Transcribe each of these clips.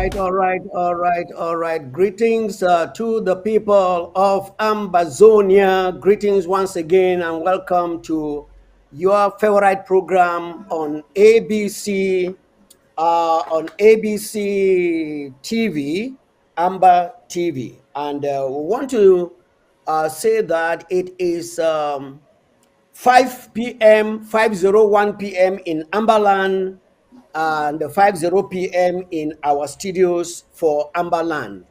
all right. Greetings to the people of Ambazonia. Greetings once again, and welcome to your favorite program on ABC TV, Amba TV. And we want to say that it is 5 p.m., 5:01 p.m. in Amberland and 5:00 p.m. in our studios for Amberland.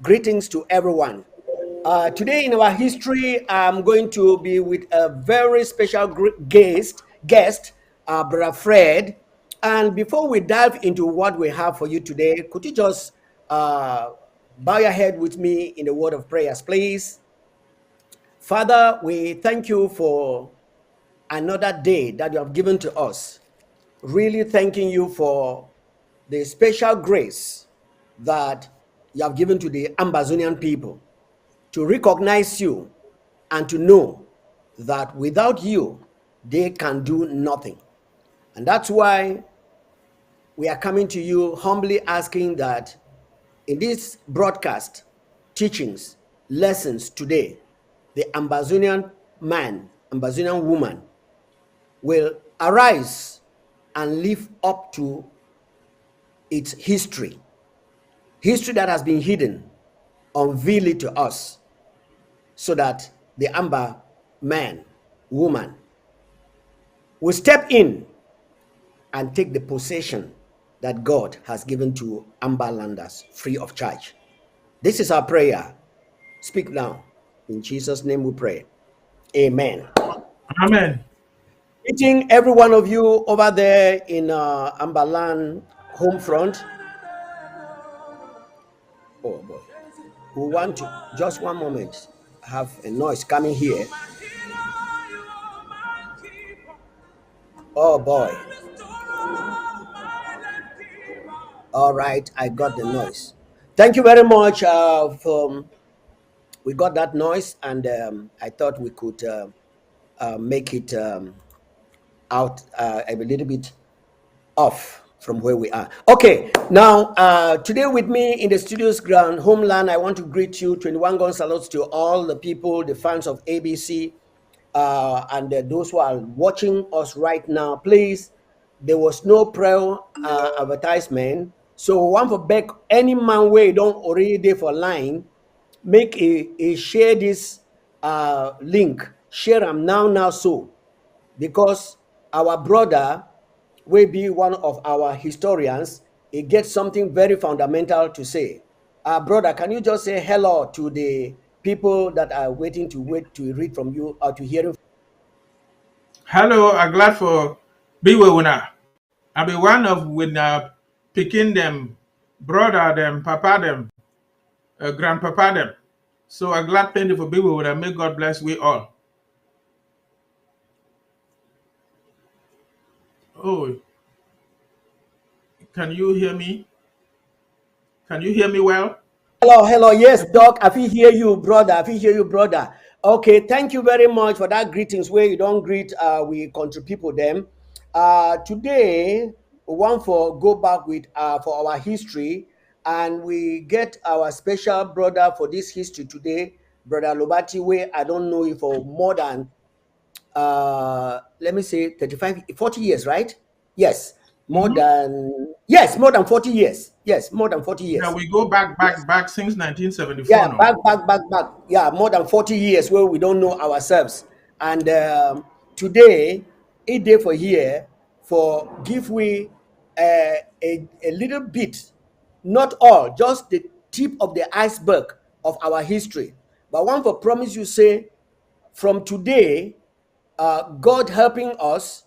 Greetings to everyone. Today in our history, I'm going to be with a very special guest, Brother Fred. And before we dive into what we have for you today, could you just bow your head with me in the word of prayers, please? Father, we thank you for another day that you have given to us. Really thanking you for the special grace that you have given to the Ambazonian people to recognize you and to know that without you, they can do nothing. And that's why we are coming to you humbly asking that in this broadcast, teachings, lessons today, the Ambazonian man, Ambazonian woman will arise and live up to its history that has been hidden, unveil it to us so that the Amba man, woman will step in and take the possession that God has given to Amba landers free of charge. This is our prayer. Speak now. In Jesus' name we pray. Amen. Amen. Meeting every one of you over there in Amberland home front. Oh boy. We want to, just one moment, have a noise coming here. Oh boy. All right, I got the noise. Thank you very much. We got that noise, and I thought we could make it out a little bit off from where we are. Okay, now today with me in the studio's ground homeland, I want to greet you. 21 gun salutes to all the people, the fans of ABC, and those who are watching us right now. Please, there was no prayer advertisement, so one for back any man way don't already there for line. Make a share this link, share them now so, because our brother will be one of our historians. He gets something very fundamental to say. Brother, can you just say hello to the people that are waiting to read from you or to hear? Hello, I'm glad for be with una. I be one of when picking them, brother them, papa them, grandpapa them. So I'm glad plenty for be with una. May God bless we all. Oh, can you hear me? Can you hear me well? Hello. Yes, Doc. I feel hear you, brother. I feel hear you, brother. Okay, thank you very much for that greetings. Where you don't greet, we country people them. Today, we want for go back with for our history, and we get our special brother for this history today, brother Lobati. Where I don't know if for more than let me say 35, 40 years, right? Yes, more Mm-hmm. than more than 40 years. Yes, more than 40 Yeah, years. we go Yes. back since 1974 Yeah, now. back. Yeah, more than 40 years where we don't know ourselves. And today, a day for here for give we a little bit, not all, just the tip of the iceberg of our history. But one for promise you say, from today, God helping us,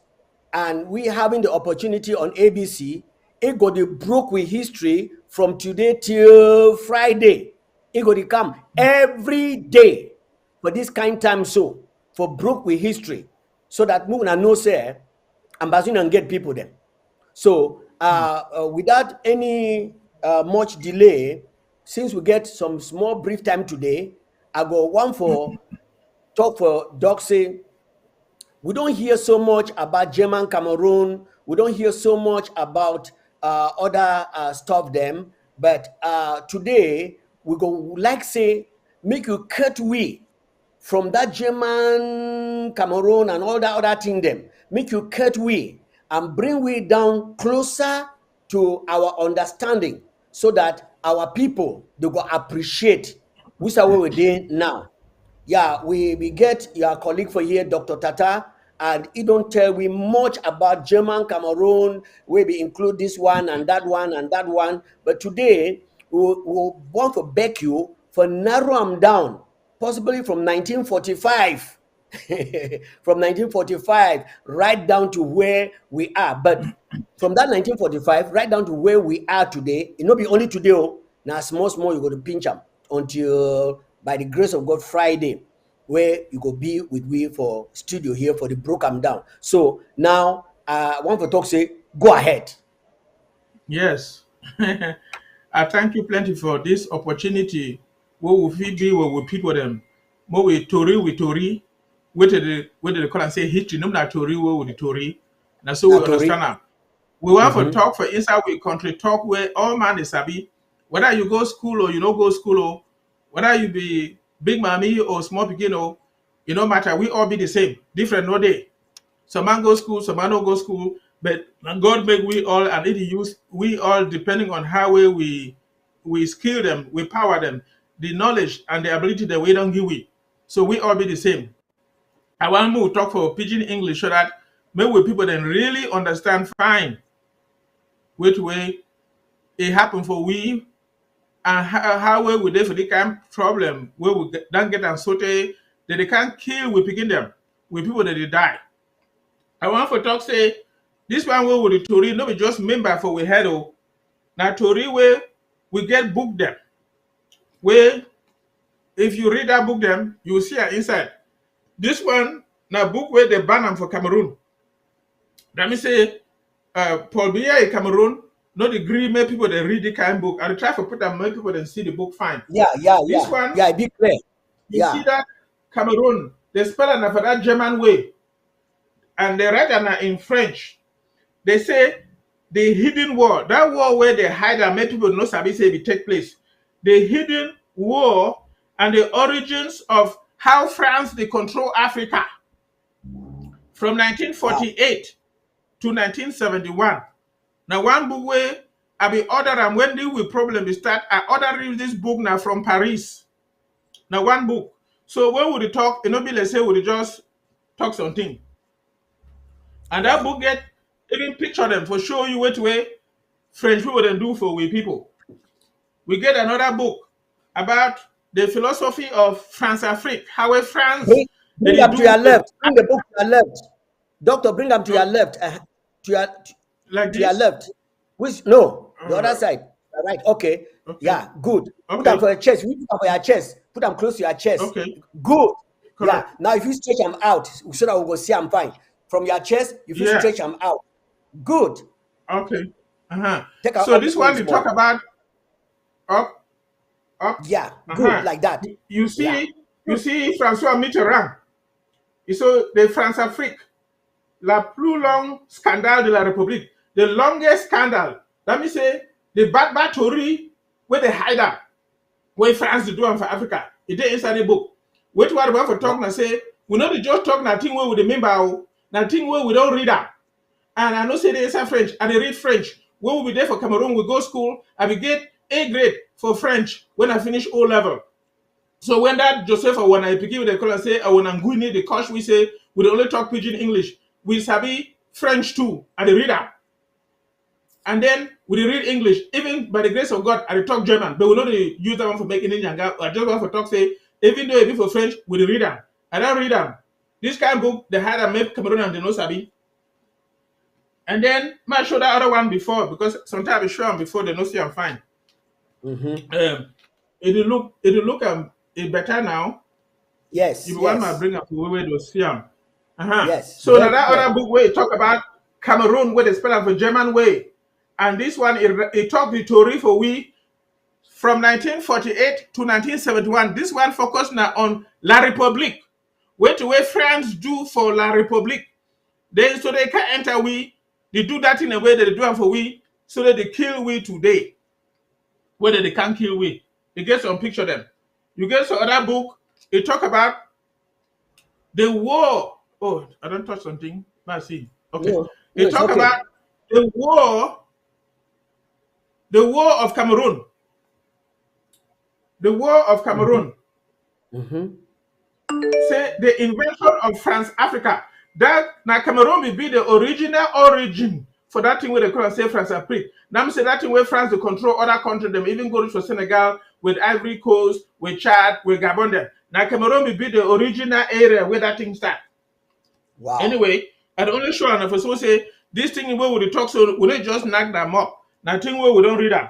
and we having the opportunity on ABC, it got to broke with history from today till Friday. It got to come every day for this kind time so for broke with history, so that we can know say ambassador and get people them. So without any much delay, since we get some small brief time today, I go one for talk for Doc say we don't hear so much about German Cameroon. We don't hear so much about other stuff them. But today we go like say make you cut we from that German, Cameroon, and all that other thing them. Make you cut we and bring we down closer to our understanding so that our people they go appreciate which are where we're doing now. Yeah, we get your colleague for here, Dr. Tata, and he don't tell we much about German Cameroon, where we include this one and that one and that one. But today we want to beg you for narrow them down, possibly from 1945. From 1945 right down to where we are. But from that 1945 right down to where we are today, it not be only today. Oh, now small you go to pinch them until by the grace of God Friday, where you go be with me for studio here for the broke am down. So now I want to talk say go ahead. Yes. I thank you plenty for this opportunity. What will fit be what will people them. More with Tori, where they call and say history, no na Tori, where with the Tori. Now so we Natori. understand now. We want to Mm-hmm. talk for inside we country talk where all man is sabi. Whether you go school or you no go school or whether you be big mommy or small beginner, it no matter. We all be the same. Different no day. Some man go school, some man no go school. But God make we all and it use we all depending on how we skill them, we power them, the knowledge and the ability that we don't give we. So we all be the same. I want to talk for pidgin English so that maybe people then really understand fine which way it happen for we and how well we dey for the kind problem where we don't get and sote that they can't kill we begin them with people that they die. I want for talk say this one way with the Tory no be just member for we head oh. Now Tory way we get book them where if you read that book them you will see her inside. This one now book where they ban them for Cameroon. That means say Paul Biya in Cameroon not agree make people they read the kind book and try to put them make people then see the book fine. This one Yeah, be clear. you see Yeah. that Cameroon they spell it for that German way and they write it in French. They say the hidden war, that war where they hide and make people no sabi say it take place. The hidden war and the origins of how France they control Africa from Wow. 1948 to 1971. Now one book where I be order and when the with problem is start, I order read this book now from Paris. Now one book. So when we talk, it not be let's say we just talk something. And that Yeah. book get even picture them for show you what way French people then do for we people. We get another book about the philosophy of France Afrique, how France Bring, they bring dey them to do your left. Bring the book to your left. Doctor, bring them to your left. To your like to your this. left. Which no, the other Uh, side. Right. Okay. okay, Yeah, good. Put them okay, for your chest. You put them for your chest. Put them close to your chest. okay, Good. Yeah. correct. Now if you stretch them out so that we will see them fine. From your chest, if you Yeah, stretch them out. Good. okay. Uh-huh. Take out So all the this one phone they talk small. about up, up, Yeah, good. uh-huh. Like that. You Yeah. see, you see Francois Mitterrand. So the France Afrique, la plus longue scandale de la République, the longest scandal. Let me say the bad battery where they hide up. Where France dey do am for Africa. It dey inside the book. Wait what we for Wow. talk na say we no dey just talk na thing wey we dey remember o, na thing wey we don read am. And I know say dey inside French, I dey read French. When we be there for Cameroon, we go school, I be get A grade for French when I finish O level. So when that Joseph or when I pick with the call and say I when Nguni the coach we say we dey only talk pidgin English. We sabi French too. I dey read am. And then we dey read English. Even by the grace of God, I dey talk German, but we no dey use that one for making English. I just want for talk say, even though it be for French, we dey read them. I don't read them. This kind of book, they had a make Cameroon and they no sabi. And then I show that other one before because sometimes I show them before they no see I'm fine. Mm-hmm. It better now. Yes, You want my yes, bring up where they see them. Uh-huh. yes. So now Very that clear. other book where it talk about Cameroon where they spell out for German way. And this one it talk the story for we from 1948 to 1971. This one focus now on La République. Where to where France do for La République. Then so they can enter we, they do that in a way that they do it for we, so that they kill we today. whether they can't kill we. You get some picture them. You get some other book, it talk about the war. Oh, I don't touch something. Let's see. Okay. No, no, It it's talk okay. about the war of Cameroon. The war of Mm-hmm. Cameroon. Mm-hmm. Say the invention of France Africa. That now Cameroon will be the original origin for that thing where they call and say France Afrique. Now say that thing where France to control other countries, them even go to Senegal with Ivory Coast, with Chad, with Gabon there. Now Cameroon will be the original area where that thing start. Wow. Anyway, I only show enough so say this thing where we talk so we don't just knock them up. Now thing where we don't read them.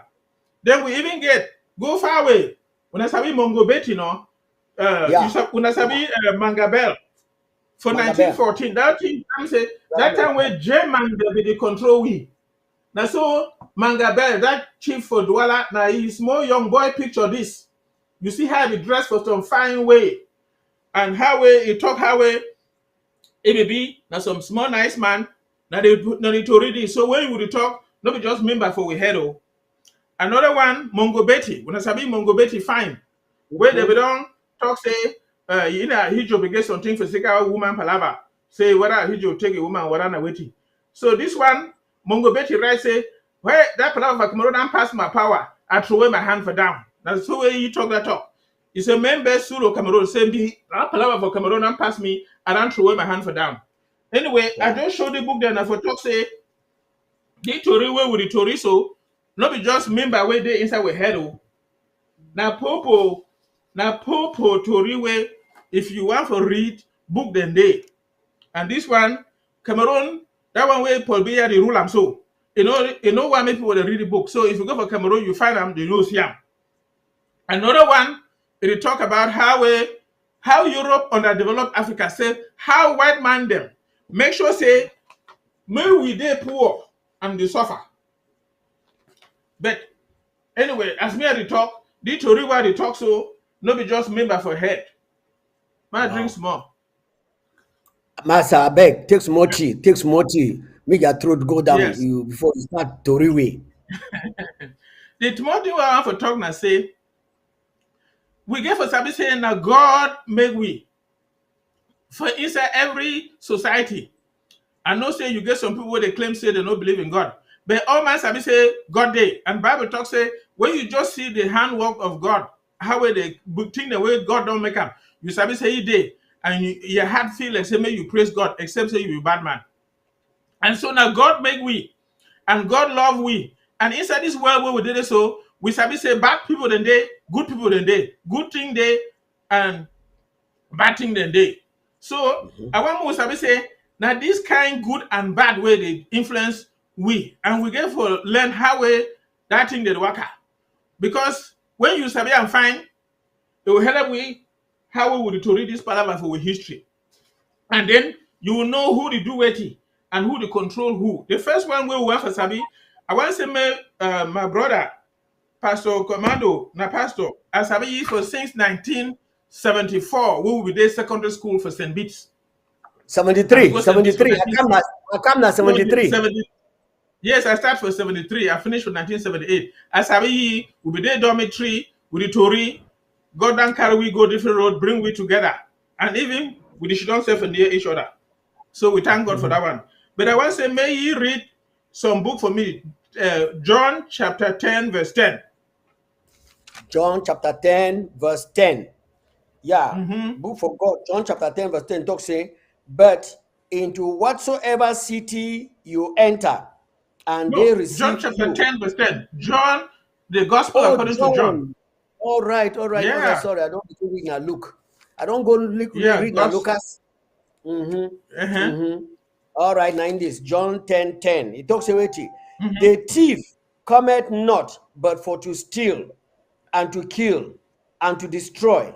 Then we even get go far away. When I sabi Mongo Bet, you know, Yeah. when I Yeah. sabi Mangabel for Mangabel. 1914, that thing I'm say that Right. time where German they be the control we. Now so Mangabel, that chief for Douala, now he's more young boy picture this. You see how he dressed for some fine way. And how way he talk how way it may be now some small nice man. Now they no need to read it. So when you would talk, not just member for we head. Oh. Another one, Mongo Betty. When I sabi Mongo Betty fine. Where they be Mm-hmm. don't talk say you know he job get something for sick woman palava. Say whether he job take a woman whether na waiting. So this one, Mongo Betty right say, where that palava for Cameroon don't pass my power, I throw away my hand for down. That's the way you talk that talk. It's a member Sulu Cameroon say be that palava for Cameroon don't pass me, I don't throw away my hand for down. Anyway, I Wow. just show the book then for talk say the Tory way with the Tory so not be just member where they inside we head. Oh. Na popo tori wey if you want to read book dem dey. And this one, Cameroon, that one wey Paul Biya dey rule am so. You know why make people dey read the book. So if you go for Cameroon, you find am, you know see am. Another one, it dey talk about how Europe underdeveloped Africa, say how white man dem make sure say make we dey poor and dey suffer. But anyway, as me I dey talk, the tori wey I dey talk so no be just member for head. Man drink Wow. small. Master, I beg, take some more tea. Take some more tea. Make your throat go down Yes. you before you start to reweigh. The tomorrow thing we want for talk now say we get for sabi say na God make we for inside every society. I know say you get some people where they claim say they don't believe in God. But all man sabi say God day. And Bible talk say when you just see the handwork of God, how way they think the way God don't make up, you sabi say he day. And your heart feel like say may you praise God, except say you be bad man. And so now God make we, and God love we. And inside this world where we did it so, we sabi say bad people than they, good people than they, good thing they, and bad thing than they. So Mhm. I want to sabi say now this kind good and bad way they influence we, and we get for learn how way that thing they work out. Because when you sabi and find, it will help we how we would to read this paragraph for history. And then you will know who the do it and who the control who. The first one we will for Sabi, I want to say my brother, Pastor Commando, na pastor, as Sabi for since 1974, we will be there secondary school for St. Beats. I will 73. go St. Beats for 73. I come now no, 73. 70. Yes, I start for 73. I finished for 1978. As Sabi, we be there dormitory with the Tory, go down carry we go different road, bring we together. And even we should not self near each other. So we thank God for Mhm. that one. But I want to say, may you read some book for me. John chapter 10, verse 10. John chapter 10, verse 10. Yeah. Mm-hmm. Book for God. John chapter 10, verse 10 talk say, but into whatsoever city you enter, and they No, John receive chapter you. 10, verse 10. John, the gospel Oh, according to John. John. All right, all right, all right. Yeah, Sorry, I don't read now. Look, I don't go yeah, read now. God's. Lucas. Mm-hmm. Uh-huh. Mm-hmm. All right, now in this John 10 10. It talks about it. Mm-hmm. The thief cometh not but for to steal and to kill and to destroy.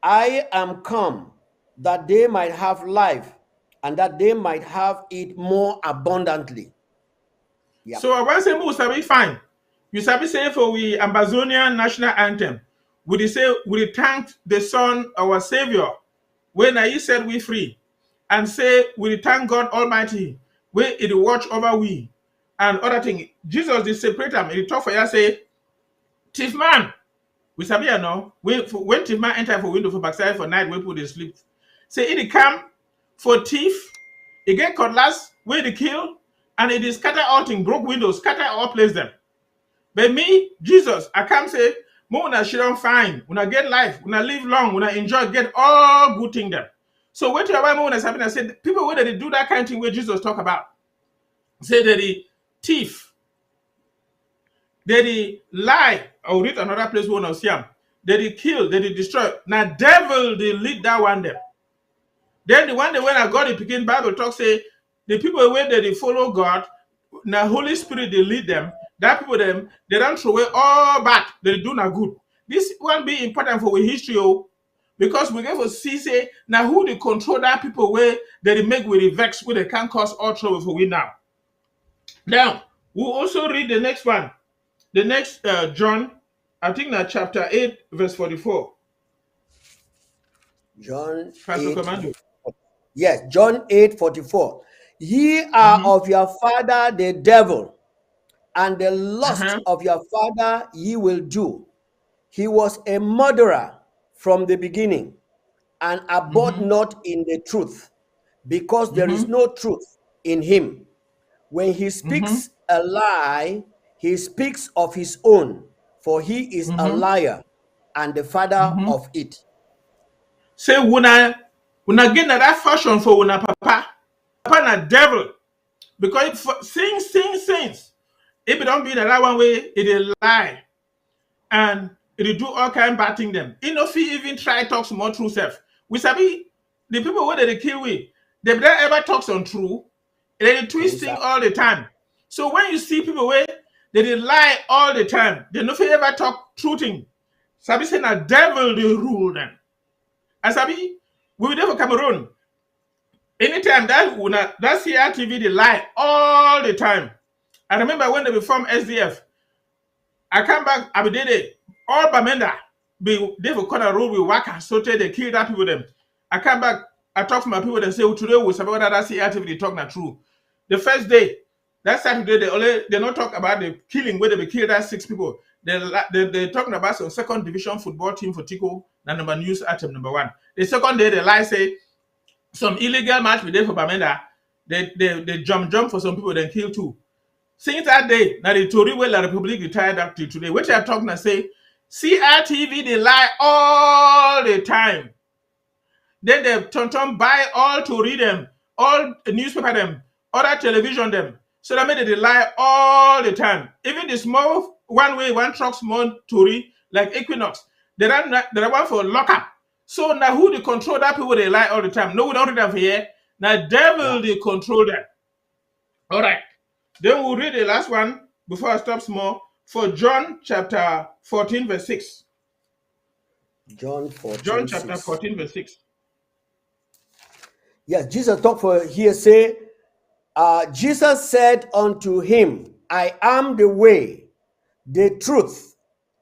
I am come that they might have life and that they might have it more abundantly. Yeah. So I want to say, we sabi fine. You sabi say for we Ambazonian national anthem. We say we thank the Son, our Savior, when he said we free, and say we thank God Almighty, when it watch over we, and other thing. Jesus did separate them. He talk for you say thief man. We sabi no. When thief man enter for window for backside for night, we put they sleep. Say it come for thief, it get cutlass, where they kill, and it is scatter all thing, broke windows, scatter all place them. But me, Jesus, I come say, more una shouldn't find, una get life, una live long, una enjoy, get all good thing them. So what you about more una something I said, people where they do that kind of thing where Jesus talk about, say that the thief, that the lie, I'll read another place where I see them, that they kill, that they destroy. Now devil they lead that one them. Then the one day when I got the Pekin Bible talk say the people where they follow God, now Holy Spirit they lead them. That people them they don't throw away all bad, they do not good. This one be important for our history, because we get to see say now who they control that people where they make with the vex where they can cause all trouble for we now. Now we'll also read the next one, the next John, I think that chapter 8 verse 44. John Pastor 8. Commando. Yes, John 8:44. Ye are of your father the devil, and the lust of your father ye will do. He was a murderer from the beginning, and abode not in the truth, because there is no truth in him. When he speaks a lie, he speaks of his own, for he is a liar and the father of it. Say una get that fashion for una papa na devil, because it sings. If it don't be that one way, it will lie and it will do all kind of bad thing them. It no fit even try talk more true self. We sabi the people where they kill we, they don't ever talk on true. They twisting all the time. So when you see people where they lie all the time, they no fit ever talk true thing. Sabi say na devil they rule them. As sabi we were there for Cameroon. Anytime that CRTV they lie all the time. I remember when they formed SDF. I come back, I be there. All Bamenda be they for corner road with Waka, so they kill that people them. I come back, I talk to my people and say, well, today we about that CRTV they talk not true. The first day, that Saturday they not talk about the killing where they be killed that 6 people. They talking about some second division football team for Tico, number news item number 1. The second day they lie say some illegal match we did for Bamenda. They jump for some people, then kill 2. Since that day, now the Tory where La Republic retired up to today, which I'm talking to say, CRTV they lie all the time. Then they turn buy all to read them, all the newspaper them, other television them. So that made they lie all the time. Even the small one truck small Tory like Equinox, they don't want for lockup. So now who they control that people they lie all the time? No, we don't read them for here. Now devil they control them. All right. Then we'll read the last one before I stop small for John chapter 14 verse 6. John 14. John chapter 14 verse 6. Yes, Jesus talked for here, say, Jesus said unto him, I am the way, the truth,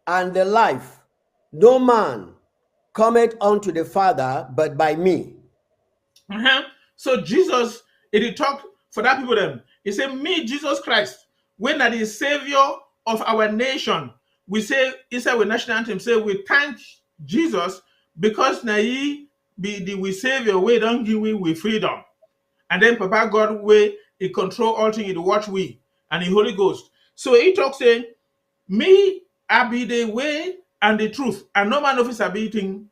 and the life. No man cometh unto the Father but by me. So Jesus, it talked for that people them. He said, me, Jesus Christ, when that is Savior of our nation, we say, inside our national anthem, say, we thank Jesus because now he be the we Savior, we don't give we freedom. And then Papa God, we he control all things, he watch we, and the Holy Ghost. So he talks saying, me, I be the way and the truth, and no man of his ability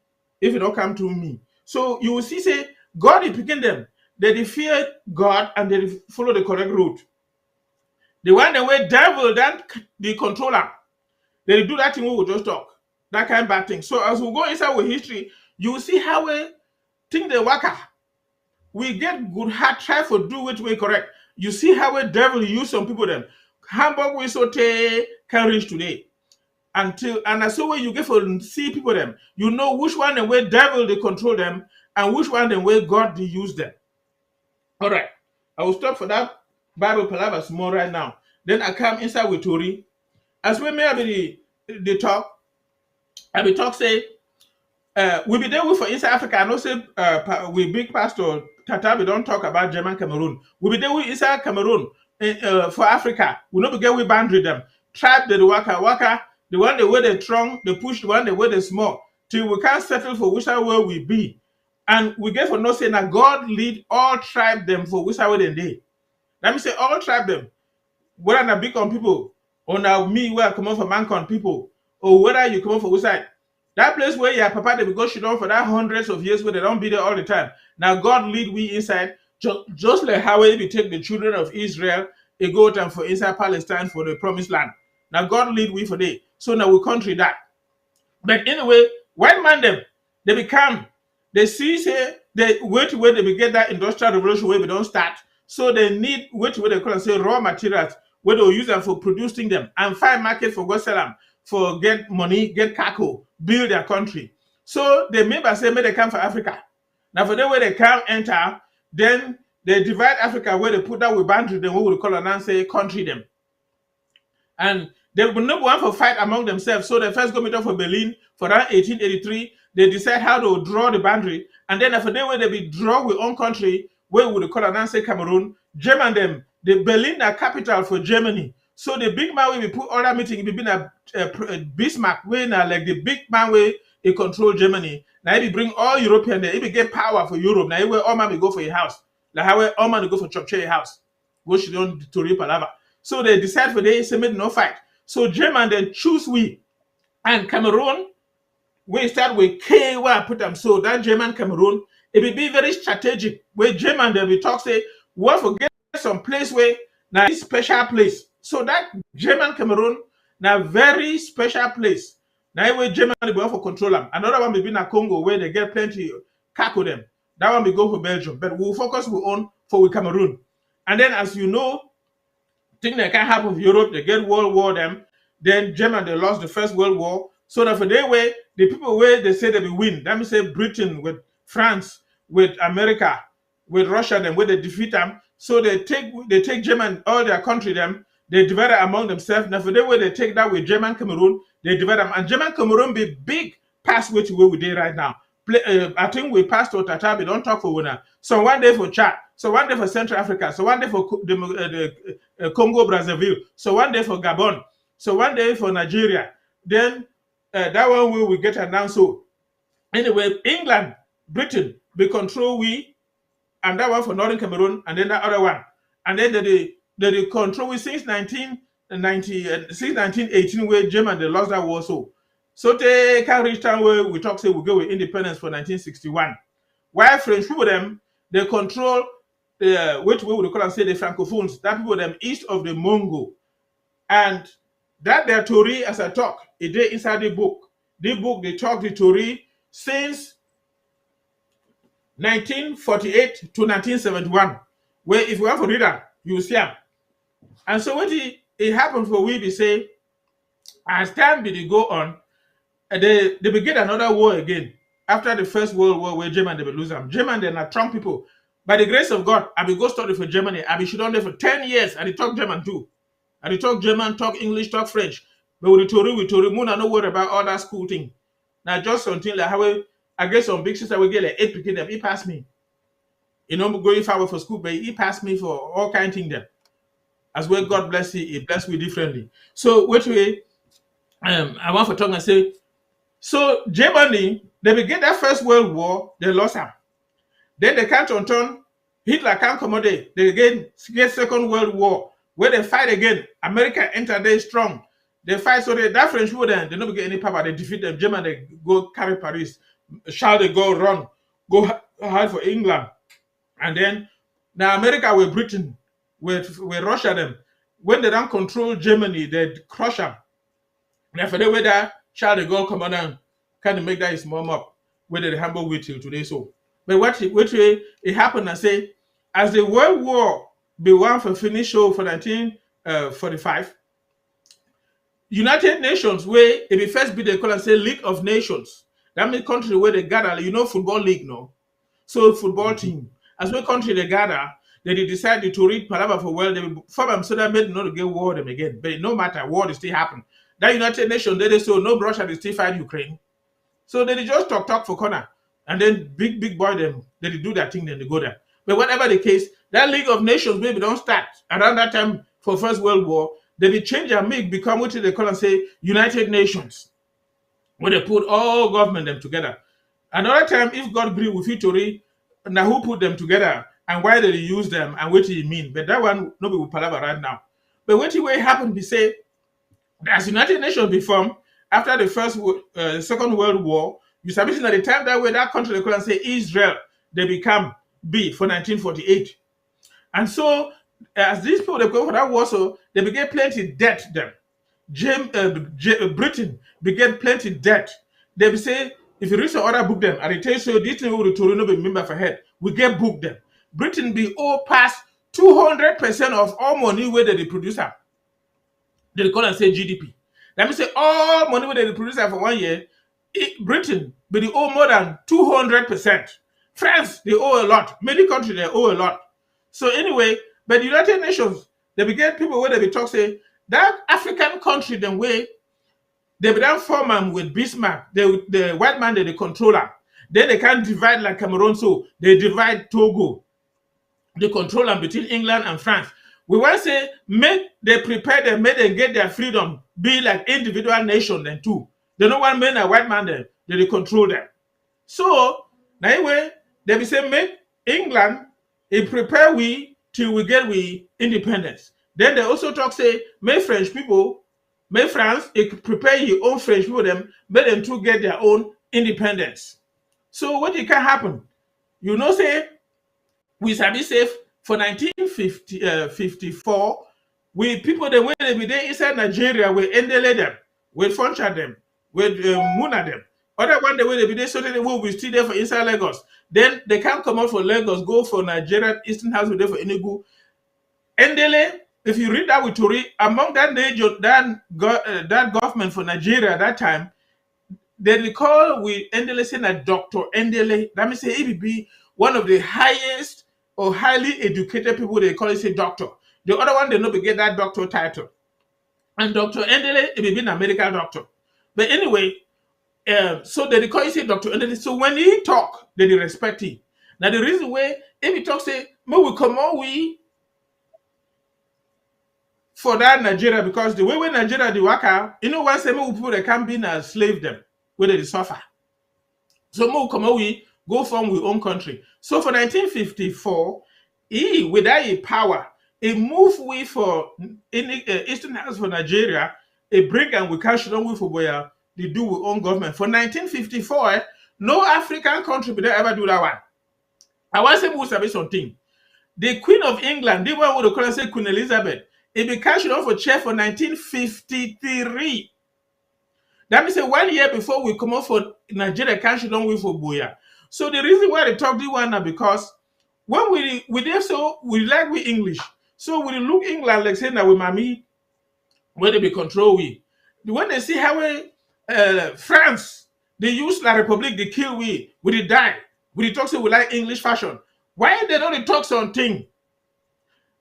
if it don't come to me. So you will see, say, God is picking them. They fear God and they follow the correct route. The one the way devil, then the controller, they do that thing we will just talk. That kind of bad thing. So as we go inside with history, you will see how we think the worker. We get good heart, try for do which way correct. You see how a devil use some people them. Hamburg we so can reach today. And so when you get for see people them, you know which one and where devil they control them and which one and where God they use them. All right, I will stop for that Bible palaver small right now. Then I come inside with Tori. As we may have the talk, I will talk say, we be there with for inside Africa. I know say we big pastor Tata we don't talk about German Cameroon. We be there with inside Cameroon for Africa. We not be get we boundary them. Tribe the waka the one the way they strong, they push the one the way they small, till we can't settle for which way we be. And we get for no saying that God lead all tribe them for which way they dey. Let me say all tribe them, whether na big on people, or now me where I come out from Mancon people, or whether you come out for which side. That place where your papa they be go shit on for that hundreds of years where they don't be there all the time. Now God lead we inside, just like how we take the children of Israel, they go time for inside Palestine for the promised land. Now God lead we for day. So now we country that. But anyway, white man them, they become, they see say they wait where they get that industrial revolution where we don't start. So they need wait where they call and say raw materials where they'll use them for producing them and find market for go sell them for get money, get cackle, build their country. So they maybe say may they come for Africa. Now for the way they come enter, then they divide Africa where they put that with boundary, then we will call and say country them. And they will not want to fight among themselves. So the first go meet up for Berlin for that 1883. They decide how to draw the boundary. And then after that, when they be draw with own country, where would call and say Cameroon, German them, the Berlin are capital for Germany. So the big man will be put all that meeting, it will be a Bismarck, where now like the big man way he control Germany. Now he bring all European there, he will get power for Europe. Now he will all man will go for your house. Like how all man will go for Chopche house. Go she don't to reap palava. So they decide for they say make no fight. So German then choose we. And Cameroon, we start with K where I put them. So that German Cameroon, it will be very strategic. Where German then we talk say, we want to get some place where now this special place. So that German Cameroon, now very special place. Now where German will go for control them. Another one will be in Congo where they get plenty cackle them. That one will go for Belgium. But we'll focus on for Cameroon. And then as you know, thing that can happen in Europe, they get World War them. Then Germany, they lost the First World War. So that for their way, the people where they say they will win, let me say Britain with France, with America, with Russia, then where they defeat them. So they take German, all their country them, they divide it among themselves. Now for their way, they take that with German Cameroon, they divide them. And German Cameroon be big past which where we did right now. I think we passed to Tata, we don't talk for winner. So one day for Chad, so one day for Central Africa, so one day for the Congo Brazzaville, so one day for Gabon, so one day for Nigeria. Then that one will get announced. So anyway, England, Britain, they control we, and that one for Northern Cameroon, and then that other one, and then they control we since 1990, since 1918, where Germany they lost that war. So they can reach time where we talk say we go with independence for 1961. While French people them they control which we would call and say the Francophones, that people them east of the Mongo. And that their Tory as I talk, it is inside the book. The book they talk the Tory since 1948 to 1971. Where if we have to read that, you will see them. And so what it happened for we be say, as time be go on, they begin another war again after the First World War where Germany they will lose them. Germany they're not Trump people. By the grace of God, I will go study for Germany. I will should on there for 10 years and they talk German too. And they talk German, talk English, talk French. But with Tory, Moon, I no worry about all that school thing. Now just something like how I guess some big sister will get like 8 picking them. He passed me. You know, going forward for school, but he passed me for all kind of things there. As well, God bless you, he blessed me differently. So which way I want to talk and say, so Germany, they begin that First World War, they lost them. Then they can't turn, Hitler can't come out there. They get Second World War, where they fight again. America enter there strong. They fight, so that French people then, they don't get any power. They defeat them. German, they go carry Paris. Shall they go run, go hide for England. And then, now America with Britain, with Russia them. When they don't control Germany, they crush them. Now for the way that Charles de Gaulle come on and kind of make that his mom up, where they humble with till today. So, but which way it happened, I say, as the World War be one for finish show for 1945, United Nations where it be first be they call and say League of Nations. That means country where they gather, you know, football league, no? So football team. As well country they gather, they decide to read Palava for well, they form them so that made not to get war them again. But no matter, war is still happen. That United Nations, they say, no Russia, they still fight Ukraine. So they just talk for corner. And then big boy them, they do that thing, then they go there. But whatever the case, that League of Nations maybe don't start. Around that time for First World War, they be change and make become what they call and say United Nations, where they put all government them together. Another time, if God agree with victory, now who put them together and why did he use them and what do you mean? But that one nobody will palaver right now. But what will happen? Be say as United Nations be formed after the Second World War. You submit at the time that way that country they call and say Israel, they become B for 1948. And so, as these people they go for that war, so they began plenty debt them. Britain began plenty debt. They be say, if you read some other book them, and they tell you so this thing will to no be remember for head. We get book them. Britain be all past 200% of all money where they produce up. They call and say GDP. That means say all money where they produce for 1 year, Britain be they owe more than 200%. France, they owe a lot. Many countries, they owe a lot. So anyway, but the United Nations, they began people where they be talk say, that African country, them way, they began form them with Bismarck, the white man, they control them. Then they can't divide like Cameroon, so they divide Togo. They control them between England and France. We want to say, make they prepare them, make them get their freedom, be like individual nation then too. They don't want men and white man there, they control them. So, now anyway, they be say, make England, it prepare we till we get we independence. Then they also talk say, make French people, make France, it prepare your own French people, them, make them to get their own independence. So what it can happen? You know, say, we sabi safe for 1954, we people the way they be there inside Nigeria, we endele them, we function them, we muna them. Other one the way they be there, so they will be still there for inside Lagos. Then they can't come out for Lagos, go for Nigeria, Eastern House, we there for Enugu. Endele, if you read that with Tori, among that government for Nigeria at that time, they recall we Endele saying that Dr. Endele, that means say he be one of the highest or highly educated people, they call it say doctor. The other one, they not get that doctor title. And Dr. Endele, it be a medical doctor. But anyway, so they call it say Dr. Endele. So when he talk, they respect him. Now the reason why, if he talk say, may we come on we for that Nigeria, because the way Nigeria they work out, you know why say more people they can't be a slave them, where they suffer. So more come on we go from we own country. So for 1954, he with that power, he move we for in Eastern House for Nigeria, a bring and we cash down we for where they do with own government. For 1954, no African country will ever do that one. I want to say most of something. The Queen of England, the one would call say Queen Elizabeth, it be cashed down for chair for 1953. That means 1 year before we come out for Nigeria, cash down we for Boya. So the reason why they talk this one now because when we there so we like we English. So we look England like saying that we mommy where they be control we. When they see how we France, they use La Republic, they kill we did die. We did talk so we like English fashion. Why they don't talk something?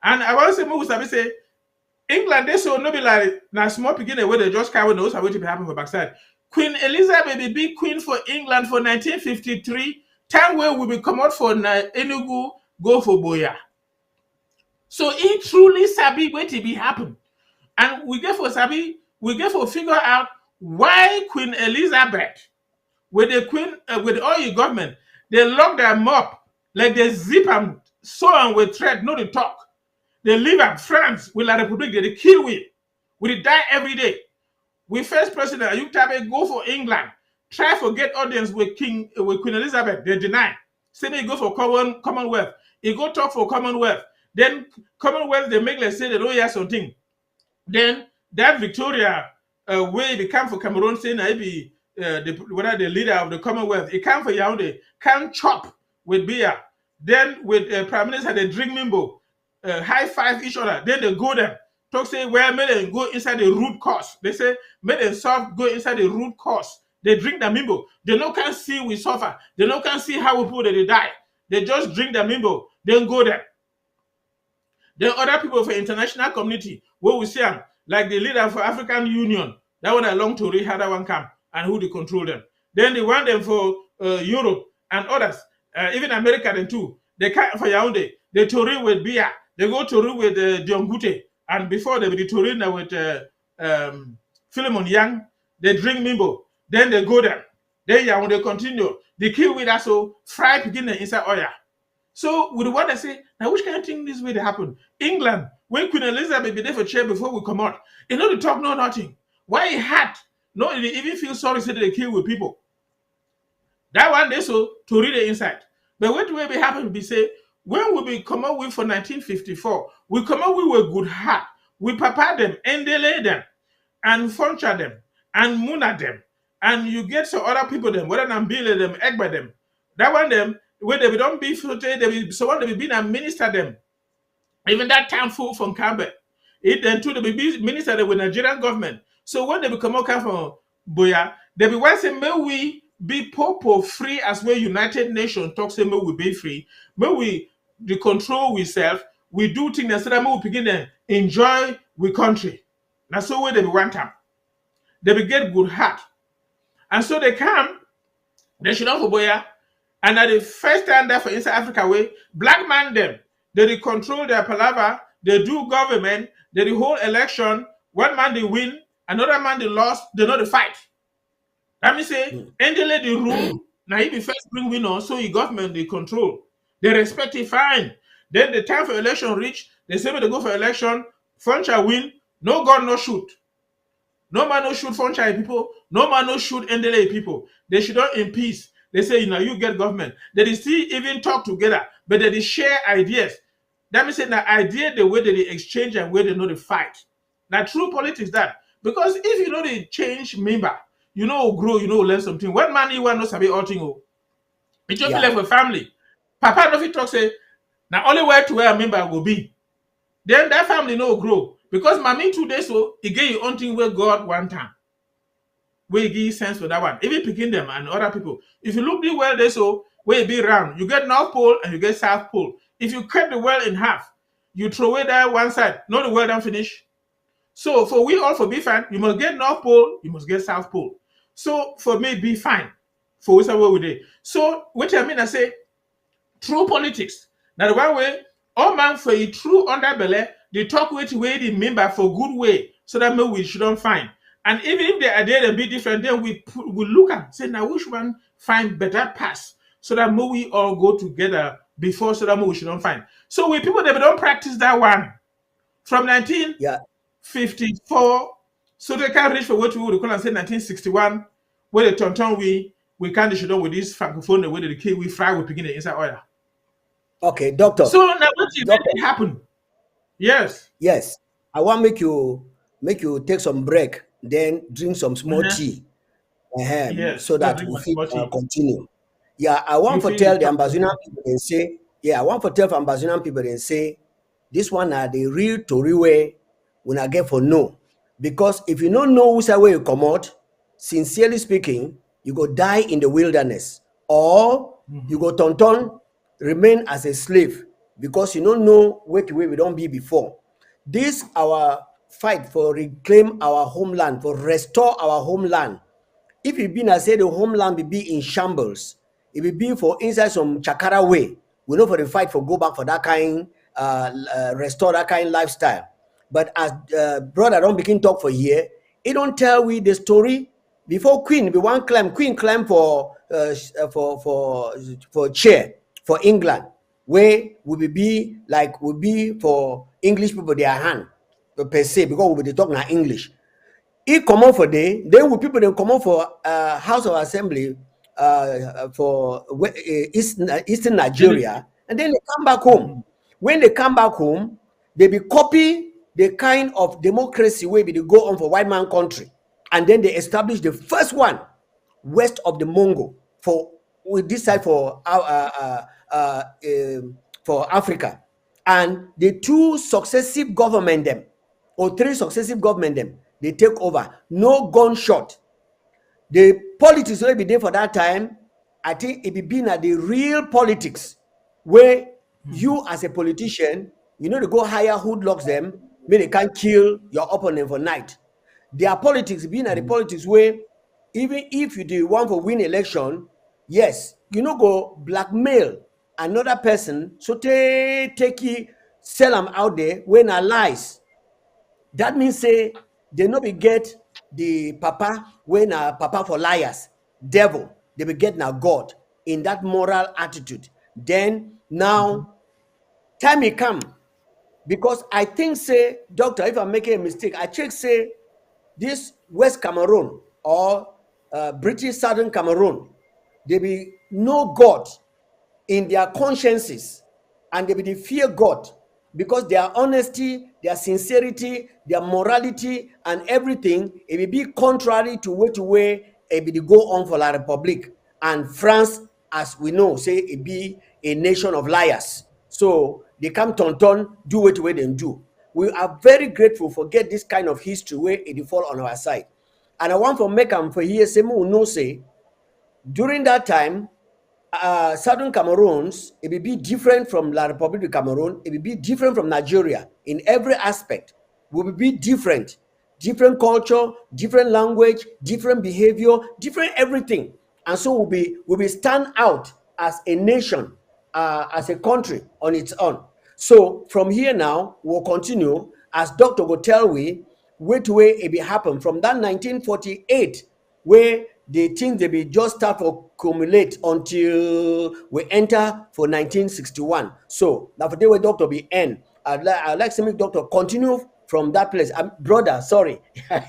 And I want to say more say England, they so no be like now small beginning where they just can't knows how to be happen for backside. Queen Elizabeth be big queen for England for 1953. Time where we will come out for Enugu, go for Boya. So he truly sabi where to be happen. And we get for sabi, we get for figure out why Queen Elizabeth, with the queen, with all your government, they lock them up, like they zip them, so and with thread, no they talk. They live at France with La Republic, they kill we. We die every day. We first president, you Tabe go for England, try to get audience with Queen Elizabeth, they deny. Say me go for Commonwealth. He go talk for Commonwealth. Then Commonwealth, they make let's say they don't hear something. Then that Victoria way they come for Cameroon saying I be the leader of the Commonwealth. He come for Yaoundé, can chop with beer. Then with Prime Minister they drink mimbo, high five each other. Then they go there. Talk say, well, may they go inside the root cause. They say, may they go inside the root cause. They drink the mimbo. They no can see we suffer. They no can see how we put it, they die. They just drink the mimbo, then go there. Then other people for international community, where we see them, like the leader for African Union, that one along to how that one come, and who they control them. Then they want them for Europe and others, even America then too. They come for Yaoundé, they Tory with beer, they go Tory with Diongute, And before they be Torina with Philemon Young, they drink Mimbo. Then they go there. Then yeah, when they continue, they kill with us so fry begin inside oil. So with what I say, now which kind of thing this way they happen? England, when Queen Elizabeth be there for chair before we come out, you know the talk no nothing. Why it had no, they even feel sorry say they kill with people. That one they so to read the inside. But what will be happen be say when we be come out with for 1954, we come out with a good heart. We prepare them and delay them and furniture them and muna them. And you get some other people them, whether than bill them, egg by them. That one them, where they don't be they be someone they be being a minister them. Even that time fool from Campbell. It then too they be minister with Nigerian government. So when they become out come from Boya, they be one say may we be popo free as well United Nations talk say may we be free. May we the control we self, we do things that so that may we begin to enjoy we country. Now so where they be one time. They be get good heart. And so they come, they should not for Boya. And at the first time there for inside Africa way, black man them, they control their palaver, they do government, they the whole election, one man they win, another man they lost, they know the fight. Let me say, Angela the rule, now he be first bring win on, so he government they control. They respect it fine. Then the time for election reach, they say when they go for election, French win, no gun, no shoot. No man no shoot franchise people. No man no shoot NDLA people. They should not in peace. They say, you get government. They still even talk together, but they share ideas. That means that idea the way that they exchange and where they know they fight. Now, true politics that because if you know they change member, you know grow, you know learn something. When man you want to sabi all thing, it just be like a family. Papa no fit talk say now only where to where a member will be. Then that family no grow. Because mommy 2 days so he get your own thing where God one time. Where give you sense for that one. Even picking them and other people. If you look the well they so where it be round, you get North Pole and you get South Pole. If you cut the well in half, you throw away that one side, not the well don't finish. So for we all for be fine, you must get North Pole, you must get South Pole. So for me be fine. For which way we did. So what I mean I say true politics. Now the one way all man for a true underbelly, they talk with way the member for good way, so that maybe we shouldn't find. And even if the idea they be different, then we look at say now which one find better pass, so that maybe we all go together before, so that maybe we shouldn't find. So we people that don't practice that one from 1954, so they can reach for what we would call and say 1961, where the tonton we can't should with this francophone the way the key we fry we begin the inside oil. Okay, doctor. So now what Doctor. really happen? Yes. Yes. I want make you take some break, then drink some small tea. Yes. So Go that drink we my fit small tea. continue. Yeah, I want You to feel tell the the talk. Ambazonian people and say, I want to tell the Ambazonian people and say, this one are the real Tory way when I get for no. Because if you don't know which way you come out, sincerely speaking, you go die in the wilderness. Or you go remain as a slave because you don't know which way we don't be before. This our fight for reclaim our homeland, for restore our homeland. If it be say the homeland will be in shambles, it will be for inside some chakara way. We know for the fight for go back for that kind, restore that kind lifestyle. But as brother don't begin talk for here, it don't tell we the story before Queen be one claim. Queen claim for chair for England, where we be like we be for English people their hand per se because we be talk now English. He come out for day, then we people then come out for House of Assembly for Eastern Nigeria, and then they come back home. When they come back home, they be copy the kind of democracy way they go on for white man country, and then they establish the first one west of the Mongo for with this side for Africa, and the two successive government them or three successive government them they take over. No gunshot. The politics will be there for that time. I think it be been at the real politics where you as a politician, you know to go hire hoodlocks them, maybe they can't kill your opponent for night. Their politics being at the politics where even if you do want for win election, yes, you know go blackmail another person, so take sell them out there when are lies. That means say they no be get the papa when a papa for liars, devil, they be get now God in that moral attitude. Then Mhm. now time may come, because I think say, doctor, if I'm making a mistake, I check say this West Cameroon or British Southern Cameroon, they be no God in their consciences, and they will fear God because their honesty, their sincerity, their morality, and everything, it will be contrary to way it will go on for La Republic. And France, as we know, say it be a nation of liars. So they come tonton, do it way they do. We are very grateful for get this kind of history where it fall on our side. And I want for make them for here, say, no say, during that time, Southern Cameroons, it will be different from La Republic of Cameroon. It will be different from Nigeria in every aspect. We will be different, different culture, different language, different behavior, different everything, and so we'll be stand out as a nation, as a country on its own. So from here now, we'll continue as Dr. go tell we which way it will happen from that 1948 where the things they be just start to accumulate until we enter for 1961. So now for the way Doctor be end, I'd like to make Doctor continue from that place. Brother, sorry. No,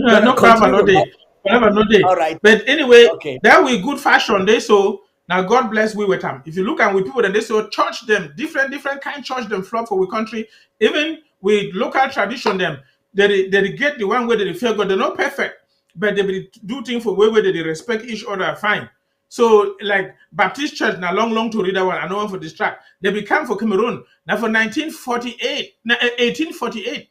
Brother, no problem, continue no from that. day. Whatever, no day. All right. But anyway, Okay. that we good fashion they so now God bless we with them. If you look at with people then they so church them different kind church them flop for we country. Even with local tradition them they get the one way that they feel God. They're not perfect, but they be do things for way they respect each other fine. So like Baptist church now long to read that one. I know one for distract. They become for Cameroon now for 1948, 1848.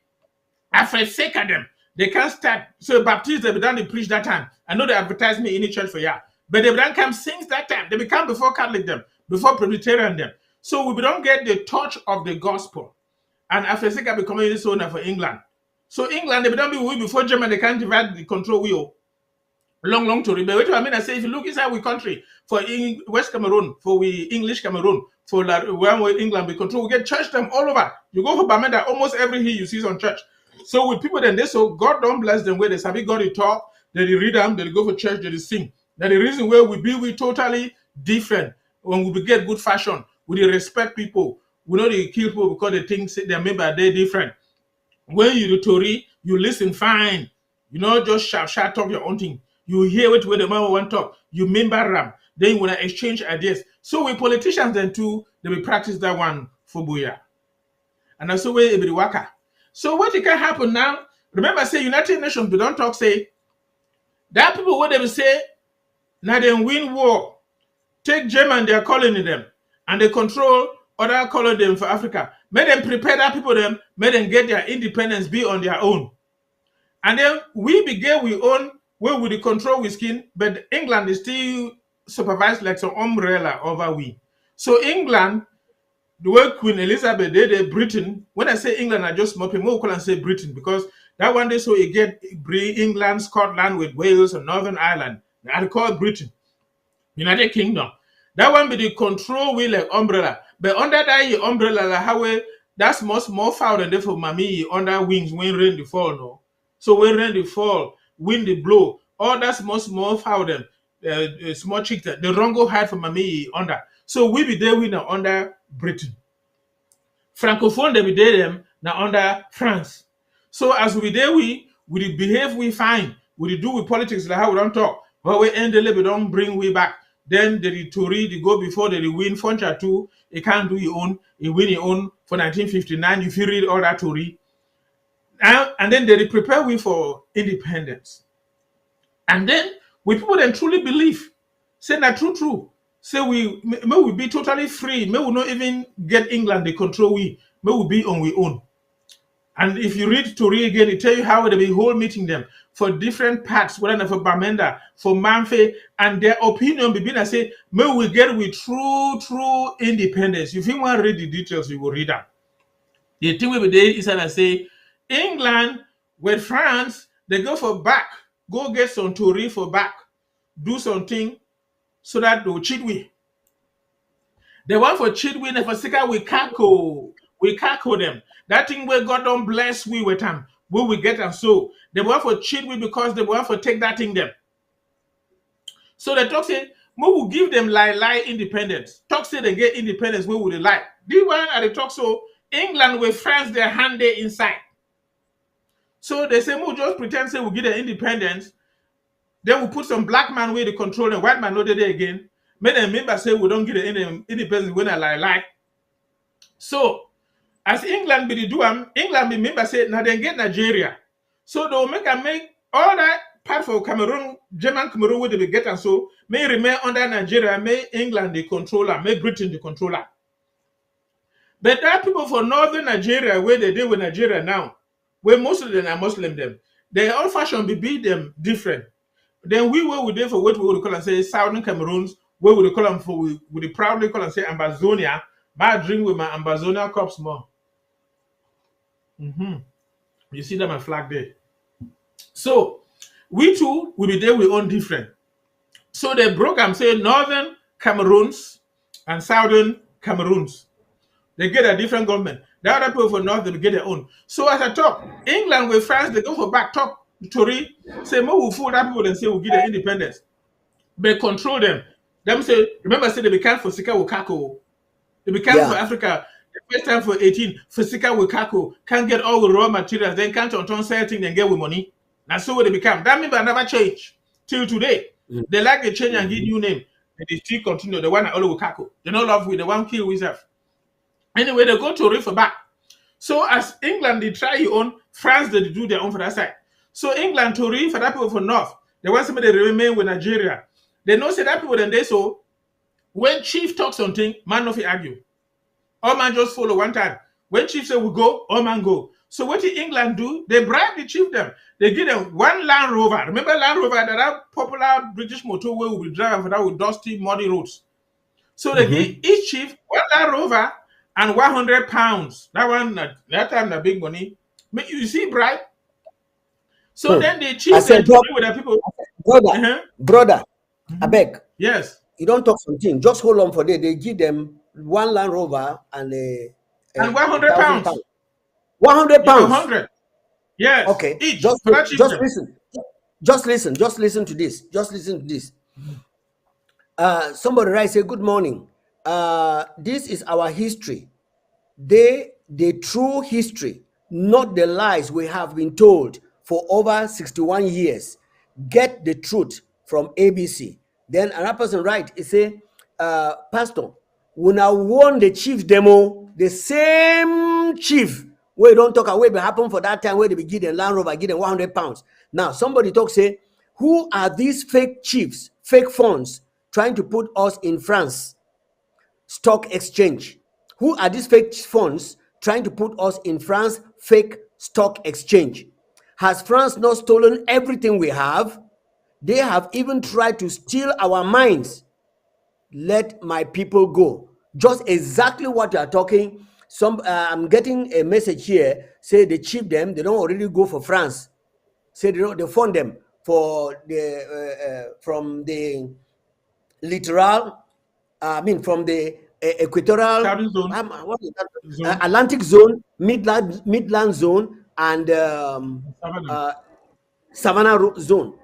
I forsake them. They can't start. So Baptists, they began to preach that time. I know they advertise me in the church for yeah. But they began come since that time. They become before Catholic them, before Presbyterian them. So we don't get the touch of the gospel. And after Seka becoming community owner for England. So England, they don't be we before Germany, they can't divide the control wheel. Long to read. But what I mean, I say, if you look inside we country, for West Cameroon, for we English Cameroon, for where we England we control, we get church them all over. You go for Bamenda, almost every hill you see on church. So with people then they so God don't bless them where they sabi God they talk, then they read them, they go for church, they sing. Now the reason where we totally different when we get good fashion, we dey respect people. We know they kill people because they think say their member they different. When you do Tory, you listen fine. You know, just shout talk your own thing. You hear what the man want talk. You member them. Then you wanna exchange ideas. So we politicians then too, they will practice that one for Booyah. And that's the way it be waka. So what it can happen now? Remember, say United Nations, we don't talk say that people what they will say now they win war. Take German, they are colony them, and they control other colony them for Africa. Make them prepare that people them, make them get their independence, be on their own. And then we begin we own where we the control we skin, but England is still supervised like some umbrella over we. So England, the way Queen Elizabeth did Britain, when I say England, I just more people call and say Britain because that one day so you get England, Scotland with Wales and Northern Ireland. I call it Britain. United Kingdom. That one be the control wheel like umbrella. But under that umbrella, like how that's much more foul than for mommy under wings when rain the fall, no. So when rain the fall, wind the blow, all that's much more foul than small chick that the wrong go hide for mommy under. So we be there we now under Britain. Francophone they be there them now under France. So as we there we behave we fine. We do with politics like how we don't talk. But we end the we don't bring we back. Then the Tory they go before they win Funcha too. He can't do your own. He win your own for 1959. If you read all that Tory. And then they prepare we for independence. And then we people then truly believe. Say that true. Say may we be totally free. May we not even get England the control we. May we be on we own. And if you read Tory again, it tell you how they be whole meeting them for different parts, whether for Bamenda, for Manfe, and their opinion be I say, may we get with true independence. If you want to read the details, you will read them. The thing we be there is that I say, England with France, they go for back, go get some Tory for back, do something so that they'll cheat we. They want for cheat we, for sika we kako. we cackle them. That thing where God don't bless we with them, we will get and so they want for cheat we because they want for take that thing them. So the talk say, we will give them lie independence. Talk say they get independence, we will lie. This one at the talk so England with France their hand there inside. So they say, we just pretend say we give them independence. Then we put some black man where they control and white man not there again. Make them remember say we don't give them independence when I lie. So as England be the do England be member say now they get Nigeria. So they'll make all that part for Cameroon, German Cameroon where they be get and so may remain under Nigeria, may England the controller, may Britain the controller. But there are people for northern Nigeria where they deal with Nigeria now, where most of them are Muslim them. They old fashion be them different. Then we were there for what we would call and say Southern Cameroons, where we would call them for we would proudly call and say Ambazonia. My drink with my Ambazonia cups more. You see that my flag there. So we too will be there we own different. So the program say northern Cameroons and southern Cameroons. They get a different government. The other people for north, they will get their own. So as I talk, England with France, they go for back talk Tory, say more will fool that people and say we'll give them independence. They control them. Them say, remember say they became for Sika Wukako. They became for Africa. The first time for 18, for Sika Wukako, can't get all the raw materials, then can't on sell things and get with money. That's so what they become. That member never change till today. They like the change and give new name. And they still continue. The one that all Wukako. They don't love with the one kill with us. Anyway, they go to river back. So as England, they try your own, France, they do their own for that side. So England to read for that people for North. They want somebody to remain with Nigeria. They know say that people then they so when chief talks something, man no fit argue. All man just follow one time. When chief say we go, all man go. So what did England do? They bribe the chief them. They give them one Land Rover. Remember Land Rover, that popular British motorway will be driving for that with dusty, muddy roads. So they give each chief one Land Rover and 100 pounds. That one, that time, the big money. You see, bribe. So then the chief said, with the people. Brother, I beg. Yes. You don't talk something. Just hold on for that. They give them one Land Rover and and 100 pounds. 100 pounds. 100. Yes. Okay. Each. Just listen. Just listen to this. Just listen to this. Somebody writes, say, good morning. This is our history. The true history, not the lies we have been told for over 61 years. Get the truth from ABC. Then another person write, he say, Pastor, we now warn the chief demo, the same chief where don't talk away but happen for that time where they be give them Land Rover, give them 100 pounds. Now somebody talk say, who are these fake chiefs, fake funds trying to put us in France stock exchange? Who are these fake funds trying to put us in France fake stock exchange? Has France not stolen everything we have? They have even tried to steal our minds. Let my people go. Just exactly what you are talking. I'm getting a message here. Say they cheat them. They don't already go for France. Say they fund them for the from the littoral. From the equatorial zone. Atlantic zone, Midland zone, and Savannah zone.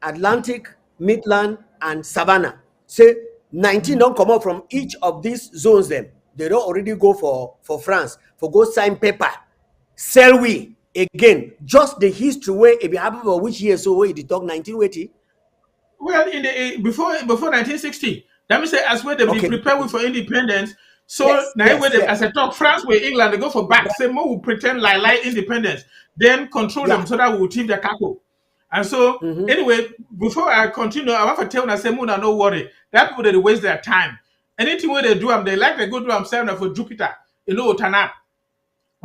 Atlantic, Midland, and Savannah. Say 19 don't come out from each of these zones. Them they don't already go for France for go sign paper. Sell we again. Just the history where it be happen for which year so where they talk 1980. Well, in the before 1960. That means as well they be prepared for independence. So as I talk, France with England, they go for back. Say more will pretend like independence, then control them so that we will team the capital. And so anyway, before I continue, I want to tell them, I say, Muna, no worry. That people they waste their time. Anything where they do them, they like they go do themselves for Jupiter, turn up.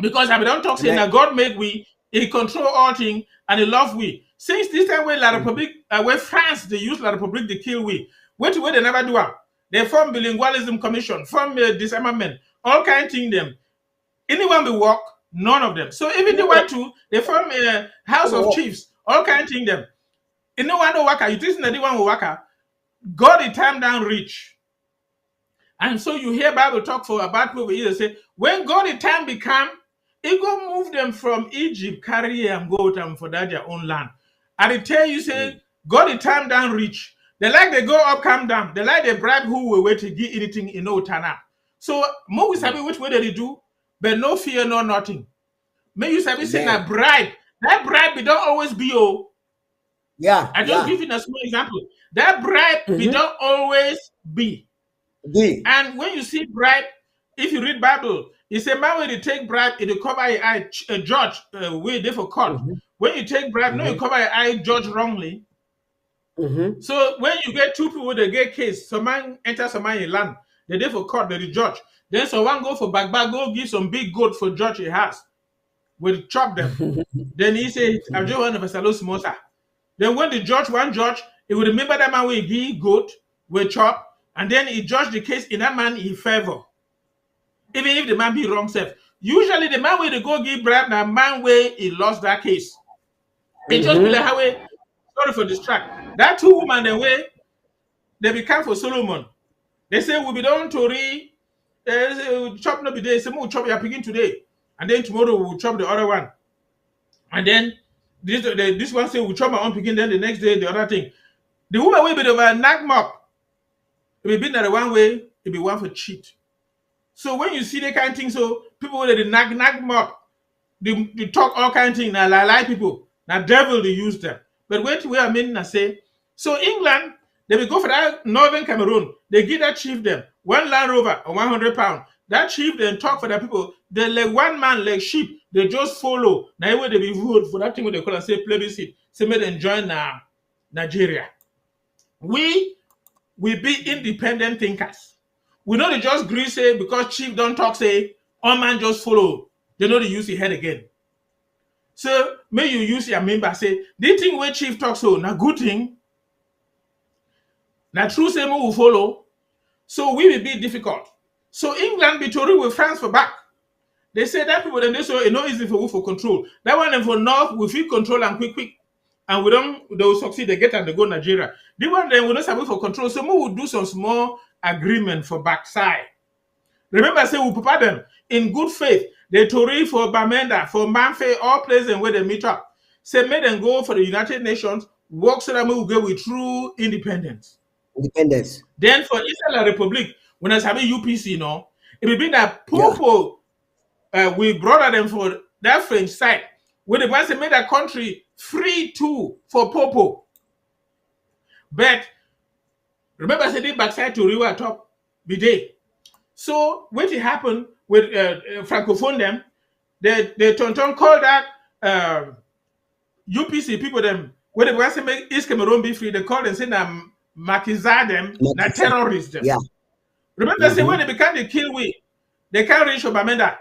Because I don't talk saying that God made we, He control all things, and He love we. Since this time where La Republique, where France they use La Republique to kill we. Wait they never do them. They form bilingualism commission, form disarmament, all kind of thing them. Anyone will work, none of them. So even they want to, they form a house of chiefs, all kind of thing them. And no one no worker. You think that they want to worker. God the time down rich. And so you hear Bible talk for about people either say, when God the time become, he go move them from Egypt, carry and go them for that their own land. And they tell you, say, God the time down reach. They like they go up, come down. They like they bribe who will wait to give anything in no turn up. So more we sabi which way they do, but no fear, no nothing. May you sabi say Amen. a bribe. That bribe, it don't always be oh. Yeah, I just yeah. give you a small example. That bribe, it Mm-hmm. don't always be. D. And when you see bribe, if you read Bible, it's a man when you take bribe, it cover your eye, a judge, way there for court. Mm-hmm. When you take bribe, no, you Mm-hmm. cover your eye, judge wrongly. Mm-hmm. So when you get two people, they get case, some man enter some man in land, they there for court, they the judge. Then someone go for back, go give some big goat for judge he has. Will chop them. Then he say, I'm just one of a salo smosa. Then when the judge, one judge, he will remember that man will give goat, will chop, and then he judge the case in that man in favor. Even if the man be wrong self. Usually the man where they go give bribe, the man where he lost that case. It just be like Mm-hmm. how we, sorry for distract. That two woman the way they become for Solomon. They say we be done to read chop no be day. Say we chop your picking today. And then tomorrow we'll chop the other one. And then this one say we chop my own picking, then the next day the other thing. The woman will be the knock mop. It will be the one way, it be one for cheat. So when you see the kind of thing, so people with the knock mop, they talk all kind of things, now lie people. Now devil they use them. But wait where I mean I say, so England, they will go for that northern Cameroon, they give that chief them one Land Rover or 100 pounds. That chief then talk for the people, they like one man like sheep, they just follow. Now where they be vote for that thing what they call and say plebiscite, say may they join Nigeria. We will be independent thinkers. We know they just agree say because chief don't talk say all man just follow. They know they use your head again. So may you use your member say the thing where chief talks so na good thing. Na true say we will follow. So we will be difficult. So England be told with France for back. They say that people then they say it's not easy for we for control. That one for North we feel control and quick. And we don't they will succeed, they get and they go Nigeria. The one then we don't have for control. So we will do some small agreement for backside. Remember, say we prepare them in good faith. They Tory for Bamenda, for Manfe, all places where they meet up. Say, make them go for the United Nations, work so that we will get with true independence. Independence. Then for Israel Republic, when I say UPC, you know, it will be that Yeah. Popo, we brought them for that French side, where the ones that made that country free too for Popo. But remember, say they backside to River top, be day. So what happened with Francophone them, they turn call that UPC people them when they want to make East Cameroon be free, they call them say na Makiza them, Like na you said. terrorists them. Yeah. Remember say when Mm-hmm. they become the kill we, they can't reach Obamenda.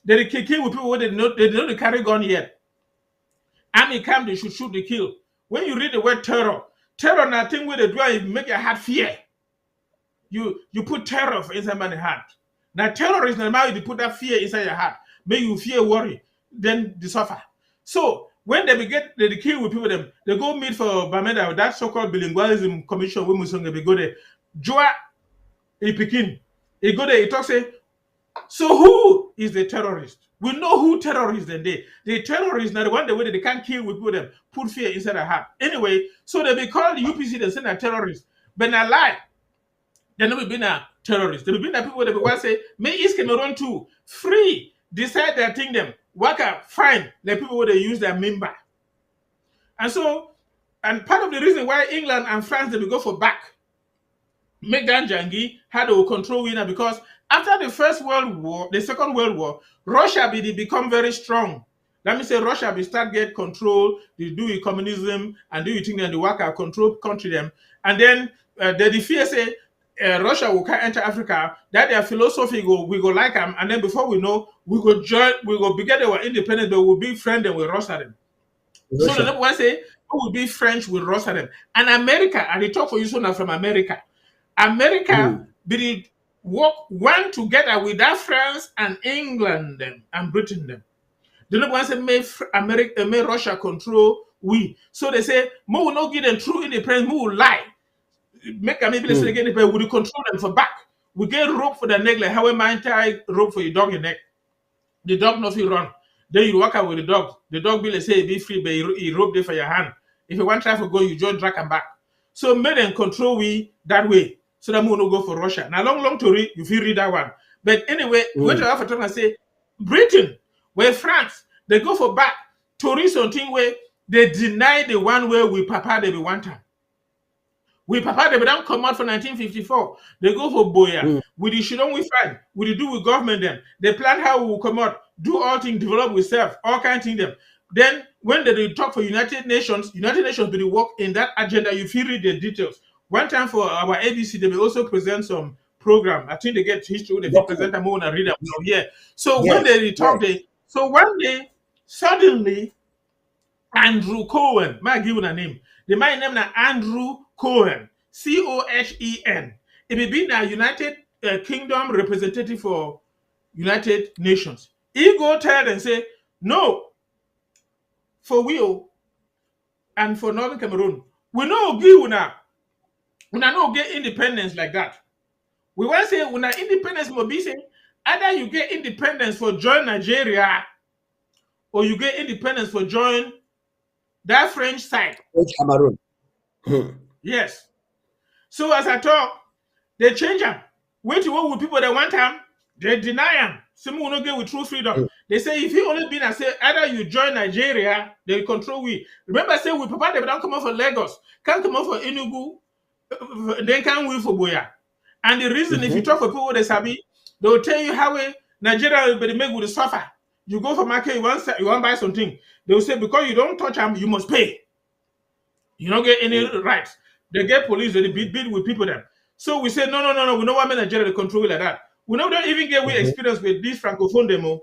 They kill with people where they know they carry gun yet. Army come, they should shoot the kill. When you read the word terror, terror na thing where they do is make your heart fear. You put terror inside my heart. Now terror is not you put that fear inside your heart. Make you fear, worry, then they suffer. So when they get the kill with people, them they go meet for Bamenda, that so-called bilingualism commission. When we go there, Joa he Pekin, he go there, he talk say, so who is the terrorist? We know who terrorists then they. The terrorists now the one the way they can't kill with them, put fear inside their heart. Anyway, so they be called the UPC, they say they're terrorists. But not lie. They never been a terrorist. They be been a people that be want say, may East Cameroon too free decide their thing them work out fine. The people where they use their member. And so, and part of the reason why England and France they will go for back, make that jangi how they will control winner because after the First World War, the Second World War, Russia become very strong. Let me say Russia be start get control, they do it communism and do you think that the work out control country them, and then the fear say Russia will can enter Africa. That their philosophy we go like them, and then before we know we go join, we go begin our independence, but we'll be friends with Russia them. So the Russia. number one say we will be French with Russia them, and America. And they talk for you so now from America. America Mm. did work one together with that France and England them and Britain them. The number one say may America, may Russia control we. So they say more will not give them true independence, more will lie. Make maybe let's say Mm. again, but we will control them for back. We get rope for the neck, like how a man tie rope for your dog your neck. The dog not fit run. Then you walk out with the dog. The dog will say be free, but he rope there for your hand. If you want try to go, you just drag him back. So make them control we that way. So that we no go for Russia. Now long to read, you feel read that one. But anyway, what I have to talk and say, Britain, where France, they go for back to read something where they deny the one where we papa they be one time. We papa they don't come out for 1954. They go for Boya. With the shouldn't we fight? With the do with government them. They plan how we will come out, do all things, develop with self, all kinds of things them. Then when they talk for United Nations will work in that agenda. You feel read the details. One time for our ABC, they will also present some program. I think they get history. They present them and read them here. So when they talk, so one day suddenly Andrew Cohen, might give you a name. The man name na Andrew Cohen, Cohen. It may be the United Kingdom representative for United Nations. He go tell and say, no, for we and for Northern Cameroon, we no give una no get independence like that. We want to say una independence must be saying either you get independence for join Nigeria or you get independence for join that French side. Cameroon. Yes. So as I talk, they change them. Wait to work with people that want them, they deny them. Some will not get with true freedom. They say if you only been and say either you join Nigeria, they control we. Remember, I say we papa they don't come out for Lagos, can't come out for Enugu, they can't wait for Boya. And the reason, if you talk for people they sabi, they will tell you how Nigeria will be made with the suffer. You go for market, you want to buy something. They will say because you don't touch them, you must pay. You don't get any rights. They get police, they beat with people then. So we say, no, we know what Nigeria they control like that. We don't even get we experience with this francophone demo.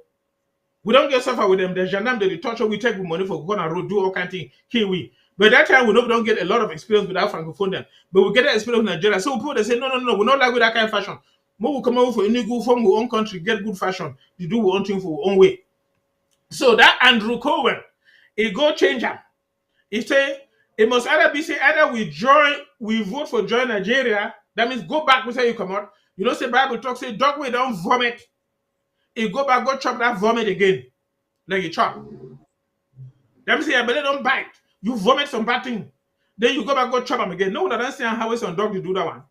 We don't get suffer with them. The gendarme, they torture, we take money for go on a road, do all kind of thing, kill we. But that time we don't get a lot of experience with that francophone them. But we get the experience with Nigeria. So people they say, no, we not like with that kind of fashion. More we come over for any good from our own country, get good fashion, to do our own thing for our own way. So that Andrew Cohen, he go change him. He say it must either be say either we vote for join Nigeria. That means go back we say you come out. You know, say Bible talk say dog we don't vomit. He go back, go chop that vomit again. Like you chop. That means your belly don't bite. You vomit some bad thing. Then you go back, go chop them again. No, that don't say how it's on dog you do that one.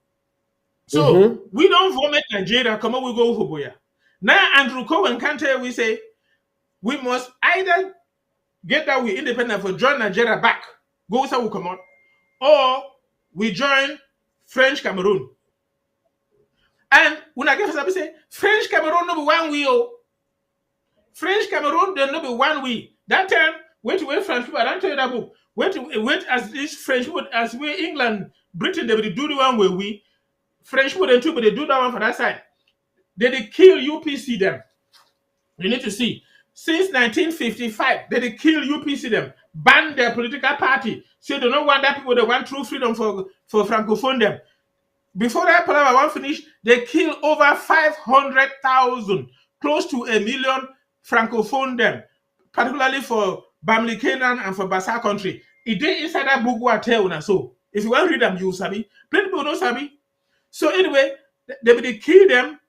So we don't vomit Nigeria, come on, we go for Boya. Now Andrew Cohen can't tell we say we must either get that we independent for join Nigeria back, go so we come out, or we join French Cameroon. And when I get to say French Cameroon no be one we French Cameroon they no be one we. That time wait French people. I don't tell you that book. Wait as this French people as we England, Britain they will do the one where we French people then too, but they do that one for that side. They kill UPC them. You need to see. Since 1955, they kill UPC them, ban their political party. Say they don't want that people, they want true freedom for francophone them. Before that Palava one finish, they kill over 500,000, close to 1 million francophone them, particularly for Bamli Canaan and for Bassa country. It did inside that book what tell now. So if you want to read them, you sabi. Plenty people don't sabi. So anyway, they kill them,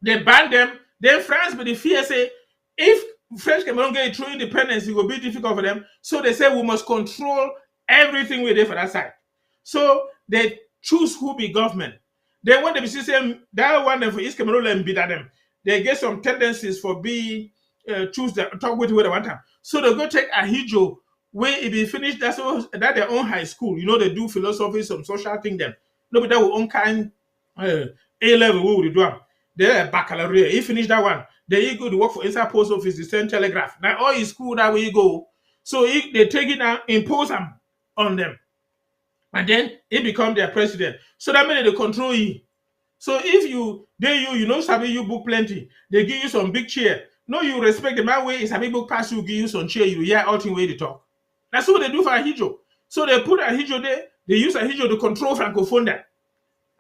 they ban them. Then France, but the fear say if French Cameroon get true independence, it will be difficult for them. So they say we must control everything we do for that side. So they choose who be government. Then when they see them, that one for East Cameroon and beat at them, they get some tendencies for choose the talk with where they want them. So they go take Ahijo where it be finished. That's their own high school. You know they do philosophy, some social thing. Them no, but that will own kind A level. What would you do? They're baccalaureate. He finished that one. Then he go to work for inside post office, the send telegraph. Now all his school that way you go. So they take it and impose them on them. And then he become their president. So that means they control you. So if you know Sabi you book plenty, they give you some big chair. No, you respect the man way is Sabi book pass you give you some chair, you hear all thing way they talk. That's what they do for Ahijo. So they put Ahijo there, they use Ahijo to control francophone there.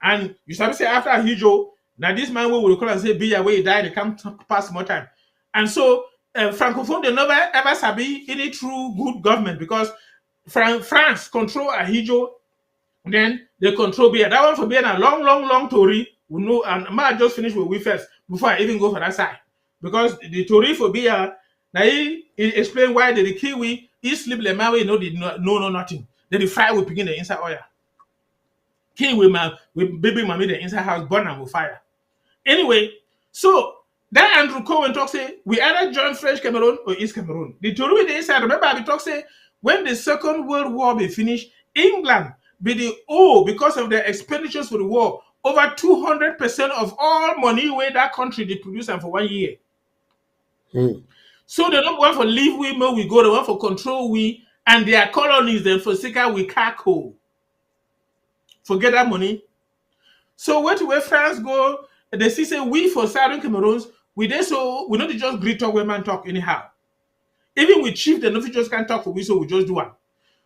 And you Sabi say after Ahijo, now this man will call and say be away, he died, they come pass more time. And so francophone they never ever Sabi any true good government because France control Ahijo. Then they control Beer. That one for being a long story. We know, and I just finish with we first before I even go for that side. Because the Tory for Bia, now he explain why the Kiwi, he sleep the man we know did no nothing. Then the fry will begin the inside oil. Kiwi with baby mommy the inside house burn and will fire. Anyway, so that Andrew Cohen talk say we either join French Cameroon or East Cameroon. The Tory with the inside, remember I talk say when the Second World War be finished, England be the because of their expenditures for the war, over 200% of all money where that country they produce and for 1 year. So they don't want for leave we more we go, they want for control we and their colonies then for seeker we cackle. Forget that money. So where France go, they see say we for Southern Cameroons, we not just greet talk when man talk anyhow. Even with chief, the no just can't talk for we, so we just do one.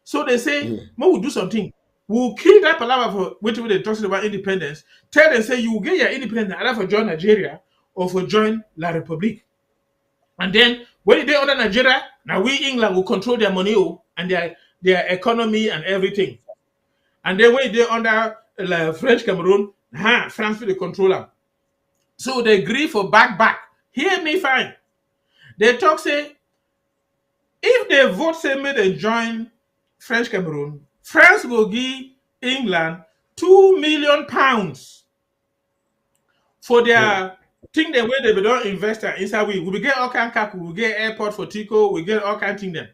So they say, we'll do something. We'll kill that palaver for wait till they talk about independence. Tell them say you will get your independence either for join Nigeria or for join La Republique. And then when they under Nigeria, now we England will control their money and their economy and everything. And then when they under French Cameroon, France will control them. So they agree for back. Hear me fine. They talk say, if they vote say may they join French Cameroon, France will give England £2 million for their thing the way they don't invest inside we will get all kind of we will get airport for Tico, we get all kind of thing them.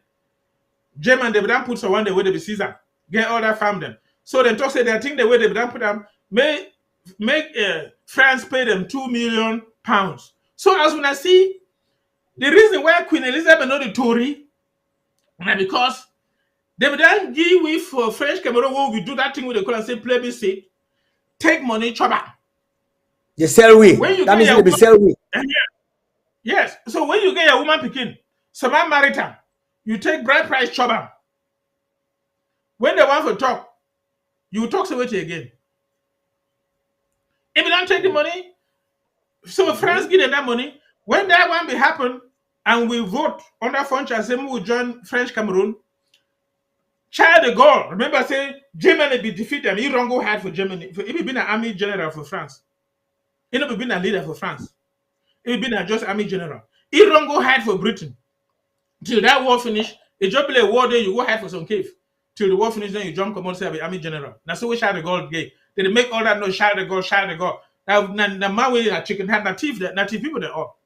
German they don't put someone the way they be Caesar, get all that farm them. So they talk say they think the way they don't put them make France pay them £2 million. So as when I see the reason why Queen Elizabeth not the Tory, and because they would then give we for French Cameroon where we do that thing with the call and say plebiscite, take money, trouble. They sell we. That means they sell we. Yes. So when you get your woman picking, some man married her, you take bride price trouble. When they want to talk, you talk to it again. If you don't take the money, so France give them that money. When that one be happen and we vote under French Assembly, we join French Cameroon. Charles de Gaulle, remember say Germany be defeat them. He don't go hard for Germany. He be been an army general for France. He not be been a leader for France. He been a just army general. He don't go hard for Britain. Till that war finish, it just be a war day, you go hide for some cave. Till the war finish, then you jump come out say army general. That's what Charles de Gaulle gave. They make all that no Charles de Gaulle. Now my way a chicken had native people they all.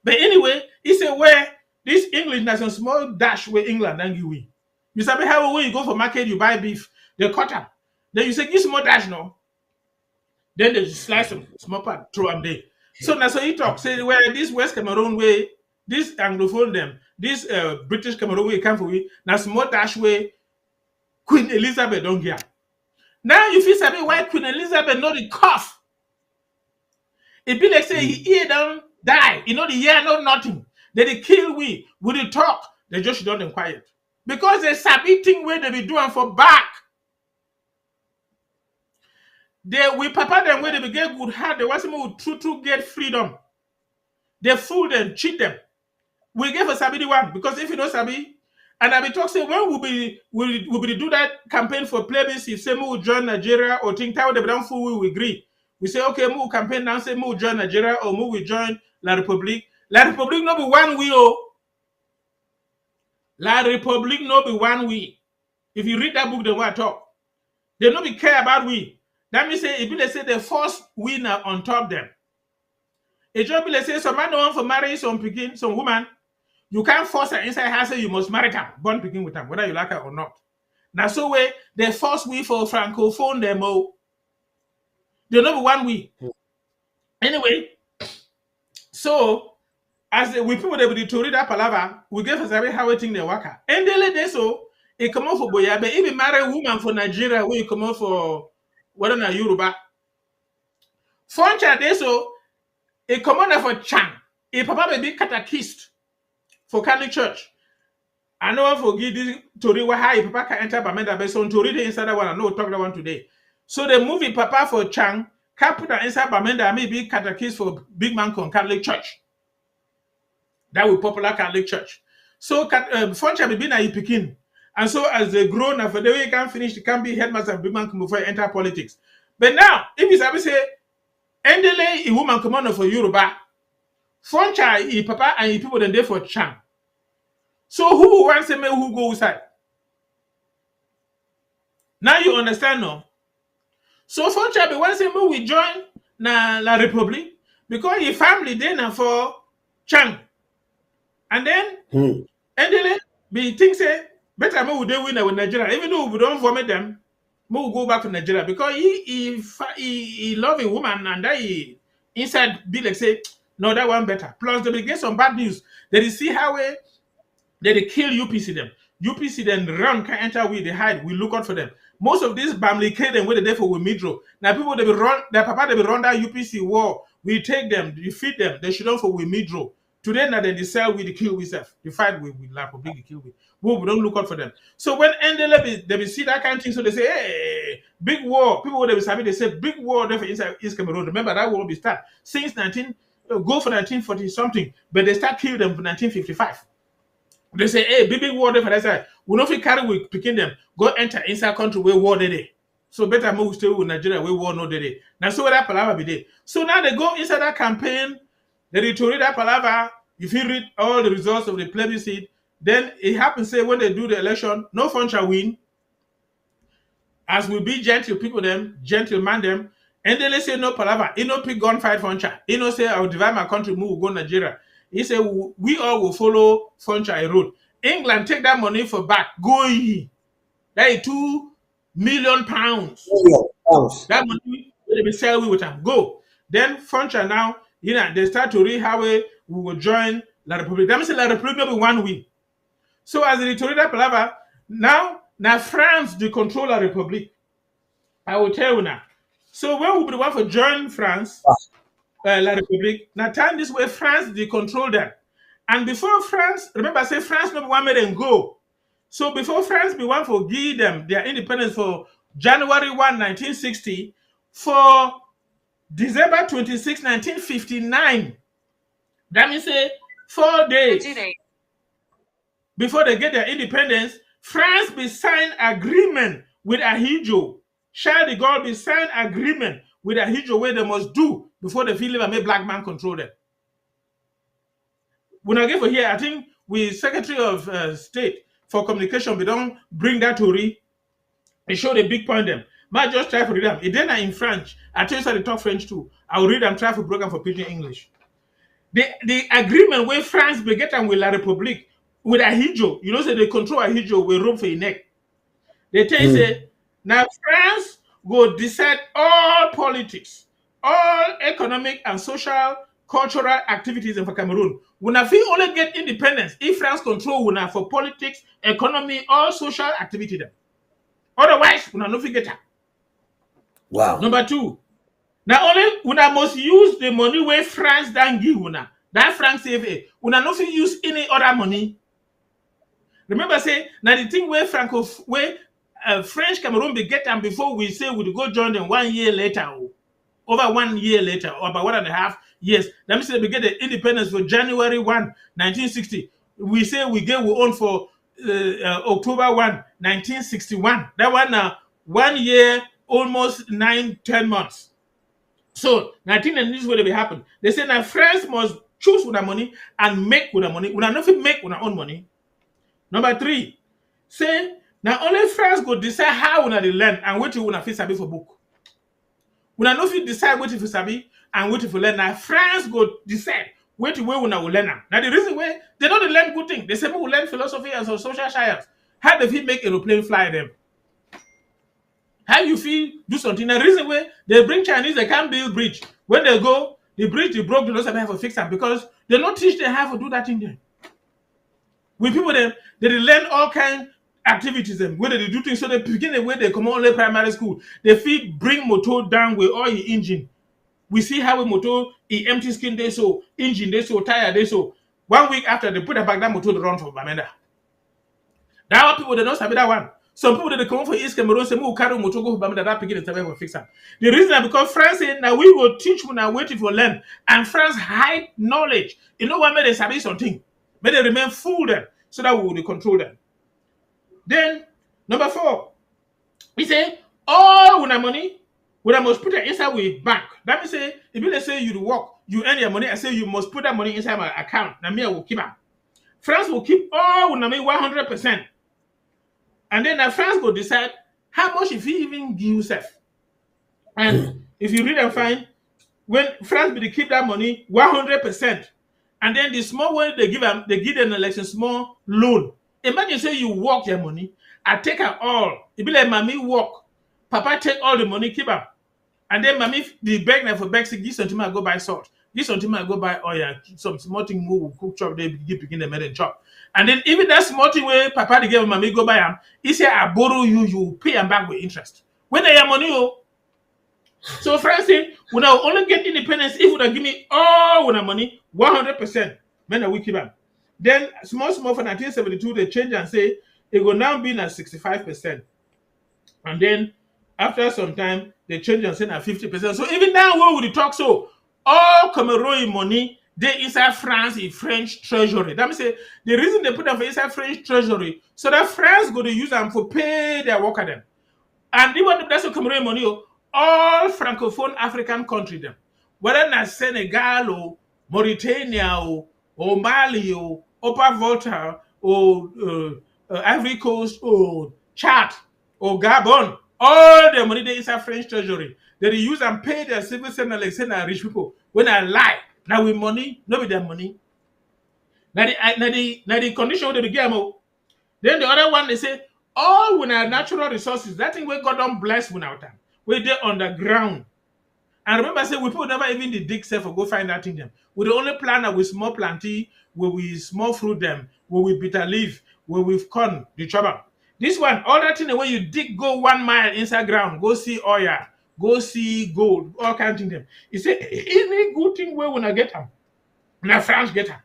But anyway, he said where this English there's a small dash where England and you win. You sabi how when you go for market, you buy beef, they cut them. Then you say, give small dash no. Then they slice them, small part, throw them there. So now so he talk, say where this West Cameroon way, this Anglophone them, this British Cameroon way come for we, now small dash way, Queen Elizabeth don't get. Now you feel sabi why Queen Elizabeth not the cough. It be like say he ear down, die, you know the year no nothing. Then they kill we, with the talk, they just don't them quiet. Because they sabi thing where they be doing for back. We papa them where they be get good heart. They want some to get freedom. They fool them, cheat them. We get for sabi the one because if you know sabi, and I be talk say when we be do that campaign for plebiscite, say we join Nigeria or think how they be done fool we agree. We say okay, we campaign now say we join Nigeria or we join La Republique. La Republique no be one we La Republique no be one we. If you read that book, they want to talk. They no be care about we. That means say if they say the first winner on top them. It just be like say some man don't want to marry some picking, some woman. You can't force her inside her say you must marry her, born picking with them, whether you like her or not. Now so way the first we for Francophone them they no be one we. Anyway, so as we people they be to read that palaver, we get for sabi how we think they work. And they so it come out for boya, but if you marry a woman for Nigeria, where you come out for whether na Yoruba. Foncha they so it come out for Chan. A papa be catechist for Catholic Church. I know I forgive this Tori how papa can enter Bamenda based on Tori the inside that one. I know we'll talk that one today. So the movie Papa for Chang, capital inside Bamenda may be catechist for Big Man con Catholic Church. That will popular Catholic Church. So Foncha be na Ipikin. And so as they grow now for the way you can finish, you can be headmaster of Big Man before you enter politics. But now, if you say Endele, a woman come on for Yoruba. Foncha, a papa, and a people then there for Chang. So who wants to me who go outside? Now you understand, no? So Foncha be once me we join na La Republic because your family then for Chang. And then Hmm. Endele be think say better me would they win with Nigeria. Even though we don't vomit them, we will go back to Nigeria because he love a woman and that he inside be like say no that one better. Plus they will get some bad news. They see how they kill UPC them. UPC then run can enter we they hide. We look out for them. Most of these family kill them where they there for we midro. Now people they be run their papa they be run that UPC war. We take them, defeat them. They should not for we midro. Today now they sell we the kill we self. The fight with La Republic the kill we don't look out for them. So when NDL they be see that kind of thing, so they say, hey, big war. People they be sabi, they say big war there for inside East Cameroon. Remember that war be start since 19 go for 1940 something, but they start kill them for 1955. They say, hey, big war there for that side. We don't feel carry with picking them, go enter inside country where war they. So better move stay with Nigeria where war no they. Now so where that palaver be there. So now they go inside that campaign, they read that palaver. If you read all the results of the plebiscite, then it happens say when they do the election, no fun shall win. As we be gentle people them, gentleman them, and then they say no palaver. He no pick gunfight funcha. He no say I will divide my country, move go Nigeria. He say we all will follow funcha road. England take that money for back. Go ye. That is £2 million. Pounds. That money they be sell we with them. Go. Then funcha now, they start to read how we will join La Republic. That means La Republic will be 1 week. So as the Torida Palava, now France they control La Republic. I will tell you now. So when we be the one for join France, La Republic, now time this way France they control them. And before France, remember I say France number one made them go. So before France be one for give them their independence for January 1, 1960, for December 26, 1959. That means say 4 days before they get their independence, France be sign agreement with Ahijo. Charles de Gaulle be sign agreement with Ahijo where they must do before they feel and make black man control them. When I get for here, I think we Secretary of State for Communication, we don't bring that to read. They show the big point them. Might just try to read them. It then in French. I tell you so they talk French too. I will read them, try to program for pidgin English. The agreement where France be get with La Republique with Ahijo, you know, say they control Ahijo with rope for your neck. They tell you, say, now France will decide all politics, all economic and social, cultural activities in for Cameroon. We not feel only get independence if France control we not for politics, economy, all social activity them. Otherwise, we not no get that. Wow. Number two, now only una must use the money where France don't give una. That France CFA. Una no fit use any other money. Remember say now the thing where French Cameroon be get them before we say we go join them 1 year later. Over 1 year later, or about 1.5 years. Let me say we get the independence for January 1, 1960. We say we get we own for October 1, 1961. That one now 1 year, almost 9-10 months. So 19 and this will be happen. They say now France must choose with their money and make with their money. We are not make with our own money. Number three, say now only France go decide how we they learn and what you want to sabi for book. We are not fit decide what if you sabi and what if you learn. Now France go decide what way we will learn. Now the reason why they don't learn good thing. They say we learn philosophy and social science. How they fit make aeroplane fly them? How you feel do something? The reason why they bring Chinese, they can't build bridge. When they go, the bridge they broke, they don't have to fix them because they don't teach them how to do that thing there. With people they learn all kind activities them where they do things. So they begin the way they come only primary school. They feel bring motor down with all your engine. We see how a motor empty skin they so engine they so tire they so 1 week after they put it back that motor they run for Bamenda. That one people they don't sabi that one. Some people that come from East Cameroon say, "We carry motor go for Bamenda that begin to for fix them." The reason is because France said, "Now we will teach you now waiting for learn," and France hide knowledge. You know what made they sabi something? May they remain fool them so that we will control them. Then number 4, we say all una money When I must put it inside with bank. That means say if you let's say you work, you earn your money, I say you must put that money inside my account. Now me I will keep it. France will keep all when I mean 100%. And then France will decide how much if he even give yourself. And if you read and find when France will keep that money 100%, and then the small one they give them like a small loan. Imagine say you work your money, I take it all. It be like mommy work, papa take all the money, keep up. And then mommy the beg na for beg say give something I go buy salt. Give something I go buy oil, some small thing we will cook chop, they give begin the and chop. And then even that small thing where papa they give mommy go buy am, he say I borrow you, you pay am back with interest. When they have money, oh. So France say, when I only get independence if you give me all when money, 100%, then I will keep am. Then small for 1972 they change and say it will now be at 65%. And then after some time, they change and say at 50%. So even now, where would you talk so? All Cameroon money, they inside France in French treasury. That means say the reason they put them for inside French treasury, so that France go to use them for pay their worker them. And even if that's a Cameroon money, all Francophone African country them, whether na Senegal or Mauritania or Mali or Upper Volta or Ivory Coast or Chad or Gabon, all the money they inside French treasury. They use and pay their civil servants like say rich people. When I lie, now with money, not with their money. Now the condition they give them. Then the other one they say, all when our natural resources, that thing we God don't bless without them. We they underground. And remember, I say we put never even the dig self or go find that thing them. We the only plant with small planty, where we small fruit them, where we bitter leaf, where we've corn, the trouble. This one, all that thing the way you dig go 1 mile inside ground, go see oil, go see gold, all kind of thing them. He say any good thing where when I get them, now France get them.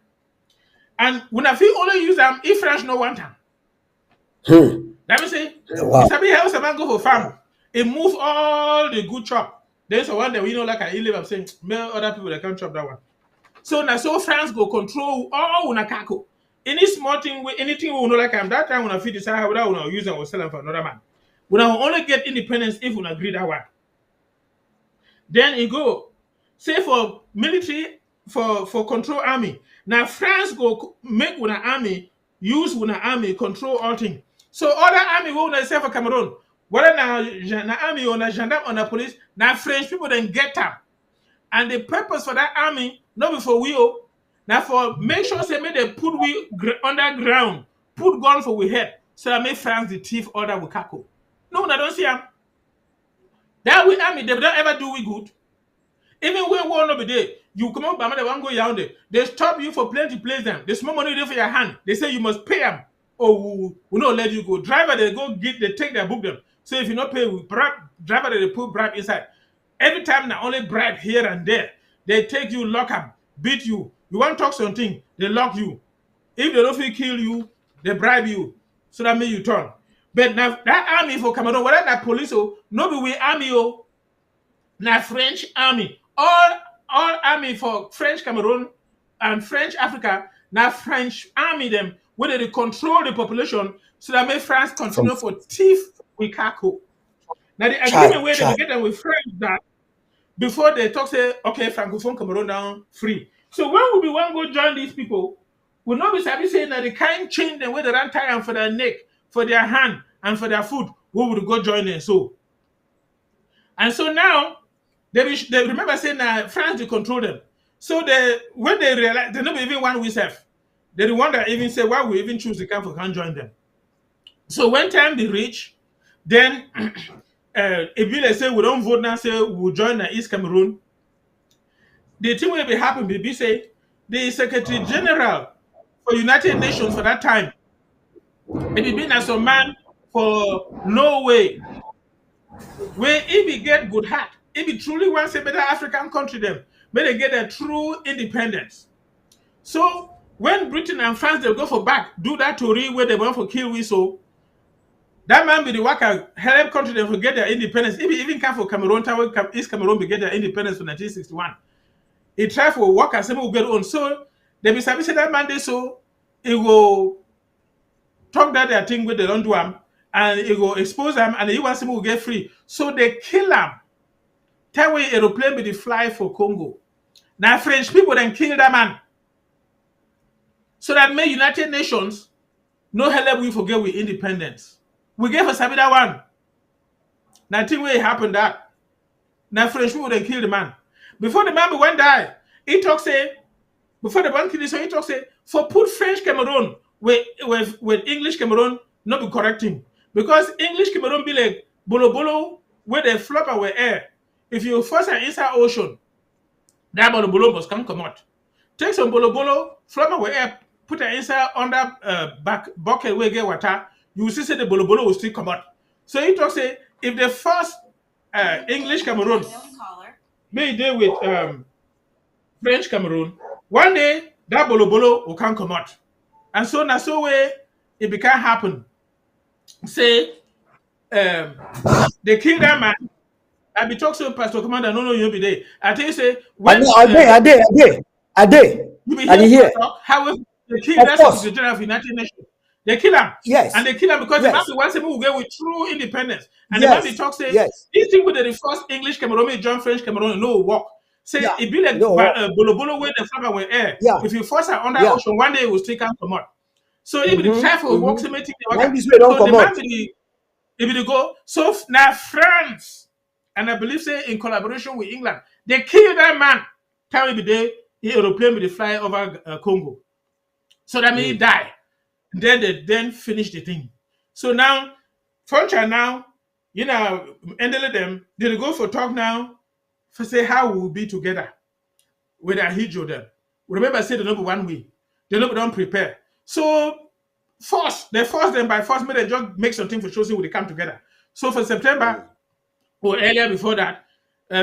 And when I feel only use them if France no want them. Let me say, Wow. it's a bit house a man go for farm. It move all the good chop. There's one that we know like I live. I'm saying, many other people that can't chop that one. So now, so France go control all una kako. Any small thing, anything we know like I'm that time when I feed decide how that we use and we sell them for another man. We now only get independence if we agree that one. Then it go say for military for control army. Now France go make una army use una army control all things. So other army will not say for Cameroon. Whether na army or na gendarme or na police, now French people then get them. And the purpose for that army, not before we now for make sure say make they put we underground, put gun for we head, so that make France the thief order we kako. No, I don't see them. That we army, they don't ever do we good. Even when one over there, you come up, they won't go down there. They stop you for plenty place them. There's more money there for your hand. They say you must pay them. Or we not let you go. Driver, they go get, they take their book them. So if you not pay, driver, they put bribe inside. Every time they only bribe here and there. They take you, lock up, beat you. You want to talk something, they lock you. If they don't feel kill you, they bribe you. So that means you turn. But now that army for Cameroon, whether that police no be we army now French army. All army for French Cameroon and French Africa, now French army them, where they control the population so that make France continue for thief with Kako. Now the agreement where they get them with France that before they talk say, okay, Francophone Cameroon down free. So when we be one go join these people, we'll not be sabi saying that they can't change them where they run tie for their neck, for their hand, and for their foot, we would go join them. And so now they remember saying that France they control them. So when they realize they not even one we self, they the one that even say why we even choose the camp for can't join them. So when time they reach, then if you say we don't vote now, say we'll join the East Cameroon. The thing will be happen, be say the Secretary General for United Nations for that time. It be been as a man for Norway, where if he get good heart, if he truly wants a better African country, them, may they get a true independence. So when Britain and France they go for back, do that to where they want for kill we so that man be the worker help country them to get their independence. If he even come for Cameroon, East Cameroon be get their independence for 1961. He try for work and some will get on. So they be say that man they so he will talk that their thing with they don't do them and he will expose them and he wants him to get free. So they kill him. Tell we aeroplane be the fly for Congo. Now French people then kill that man. So that may United Nations no help we forget we independence. We gave us that one. Now think what happened that. Now French people then kill the man. Before the man be one die, he talk say, before the man kill so he talk say, for put French Cameroon with English Cameroon not be correcting. Because English Cameroon be like bolo bolo where they flop away air. If you force an inside ocean, that bolo bolo must come out. Take some bolo bolo, flop away air, put it inside under back bucket where get water, you will see say the bolo bolo will still come out. So he talk say if the first English Cameroon may they with French Cameroon, one day that bolo bolo will come out. And so now so way it can happen. Say they kill that man. I be talk to Pastor Commander, no, you'll be there. I tell you say I when know, Ade. you be And here here, talk, however they kill of that course, Secretary General of United Nations. They kill him. And yes, they kill him because the man yes, be once who get with true independence. And the man be yes, talk say yes, this thing with the first English Cameroon, John French Cameroon, no work. Say yeah, it be like no, bolo bolo where the farmer will air. yeah, If you force her under yeah, ocean, one day it will still come out. So if the try for work, mm-hmm. say make the When worker. this way don't So the come man out, be the if they go so now France and I believe say in collaboration with England, they kill that man. Can be there, the aeroplane will fly over Congo. So that means he mm, die. Then they then finish the thing. So now, Frontier now, ended them. They go for talk now for say how we will be together with a Hijo them. Remember, I said the number one way. The number don't prepare. So they force them by force, may they just make something for choosing when they come together. So for September, mm, or earlier before that,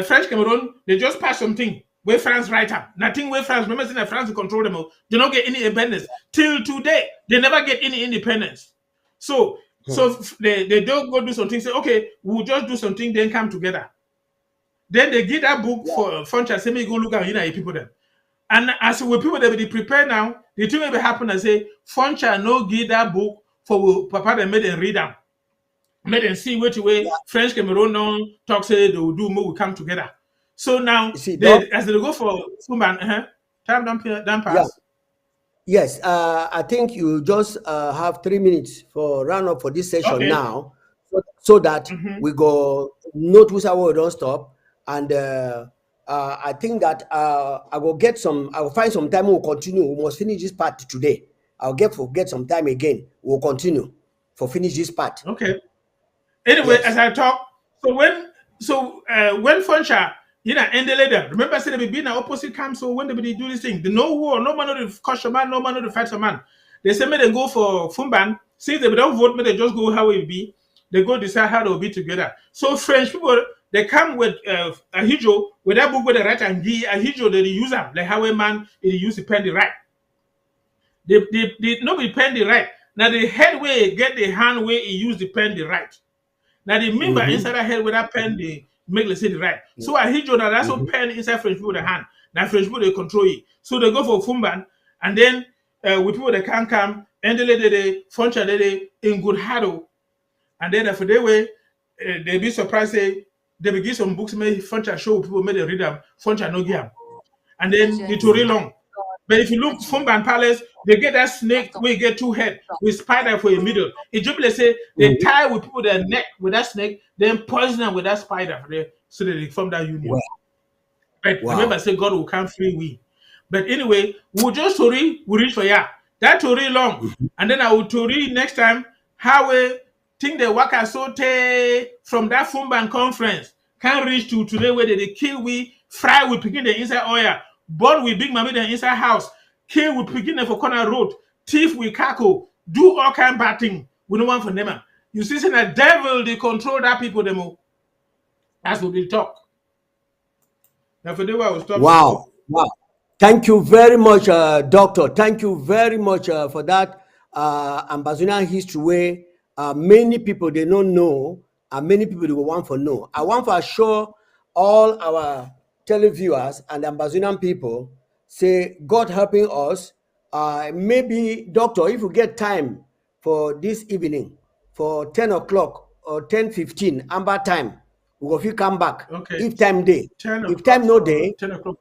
French Cameroon, they just passed something where France write up. Nothing where France, remember saying that France will control them all. They don't get any independence. Till today, they never get any independence. So mm, they don't go do something, say, okay, we'll just do something, then come together. Then they give that book yeah, for French and say, me go look at people then. And as with people that be prepare now, the thing will be happen and say, French no give that book for Papa they made them read them. Let them see which way yeah. French Cameroon now talk say they will do more, we come together. So now You see, Doc, they as they go for Fumban, time don't yeah, pass. yes. I think you just have 3 minutes for round up for this session Okay. now, so that Mm-hmm. we go notice our we don't stop, and I think that I will find some time. We'll continue. We must finish this part today. Get some time again. We'll continue for finish this part. Okay. Anyway, as Yes. I talk, when Funcha, ended them. Remember I said they be in the opposite camp, so when they be do this thing, the no war, no man know the caution man, no man know the fight man. They say may they go for Fumban. Since they don't vote, may they just go how it be. They go decide how they'll be together. So French people they come with a hijo with that book with the right and a hijo they use them like how a man they use the pen the right. They no be pen the right. Now the head way get the hand way he use the pen the right. Now the member Mm-hmm. inside that head with that pen they make let's say the right. So I hit you now that's what Mm-hmm. pen inside French people the hand. Now French people they control it. So they go for Fumban and then with people that can't come and they function they in good huddle and then after they way they be surprised say they begin some books may function show people may they read them function no give 'em. And then the Tory long. But if you look Fumban Palace, they get that snake where you get two head with spider for a middle. In Jubilee say they Mm-hmm. tie with people their neck with that snake, then poison them with that spider for there, so that they form that union. Wow. But remember, I Wow. say God will come free we. But anyway, we'll just Tory, we reach for ya. That Tory long. Mhm. And then I will Tory next time how we think the worker so from that Fumban conference can reach to today where they kill we, fry we picking the inside oil, burn we big mommy the inside house, kill we picking them for corner road, thief we cackle, do all kind of bad thing. We don't want for them. You see, say the devil they control that people them. That's what they talk. Now for the way I will stop the Wow. talk. Wow. Thank you very much, Doctor. Thank you very much for that Ambazonian history where many people they don't know and many people they will want to know. I want to assure all our televiewers and Ambazonian people, say God helping us. Maybe, Doctor, if you get time for this evening for 10 o'clock or 10:15 Amber time, we go fit come back Okay. if time dey. 10 If o'clock time no for dey, 10 o'clock.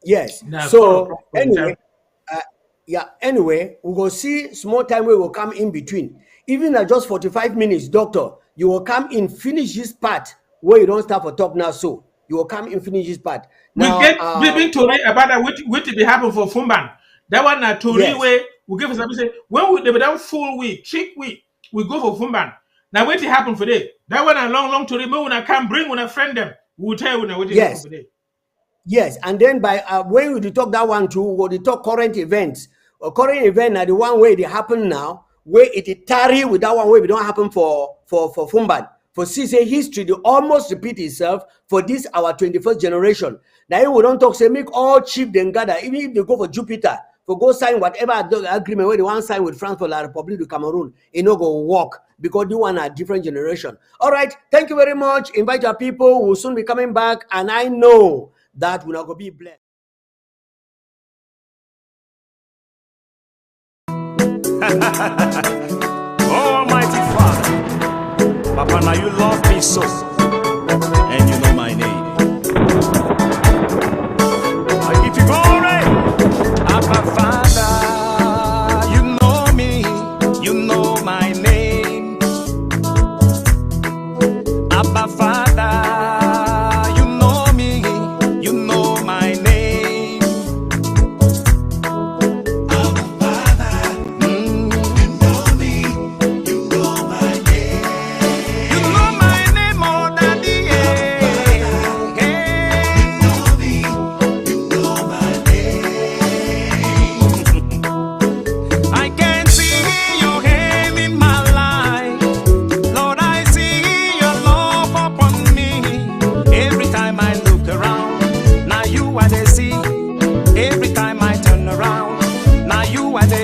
yes. Now 4 So o'clock for anyway, time. yeah. Anyway, we go see small time we will come in between. Even at just 45 minutes, doctor, you will come in finish this part where you don't start for talk now. So you will come in finish this part We now. get big Tory about that what be happen for Fumban. That one na Tory Yes, way we give us say when we they be done full week, 3 week, we go for Fumban. Now what happen for day? That one a long Tory. When we come bring when a friend them, we will tell you what happen yes. for day. Yes, and then by when we dey talk that one too, we dey talk current events. Current event na the one where they happen now, where it dey tarry with that one where it don't happen for Fumban. For see say history dey almost repeat itself for this our 21st generation. Now we don't talk say make all chief then gather, even if they go for Jupiter, for go sign whatever agreement where they want sign with France for La Republic of Cameroon, it no go work because the one are different generation. All right, thank you very much. Invite your people. We'll soon be coming back, and I know that will not go be blessed. Oh, Almighty Father, Papa, now you love me so, and you know my name.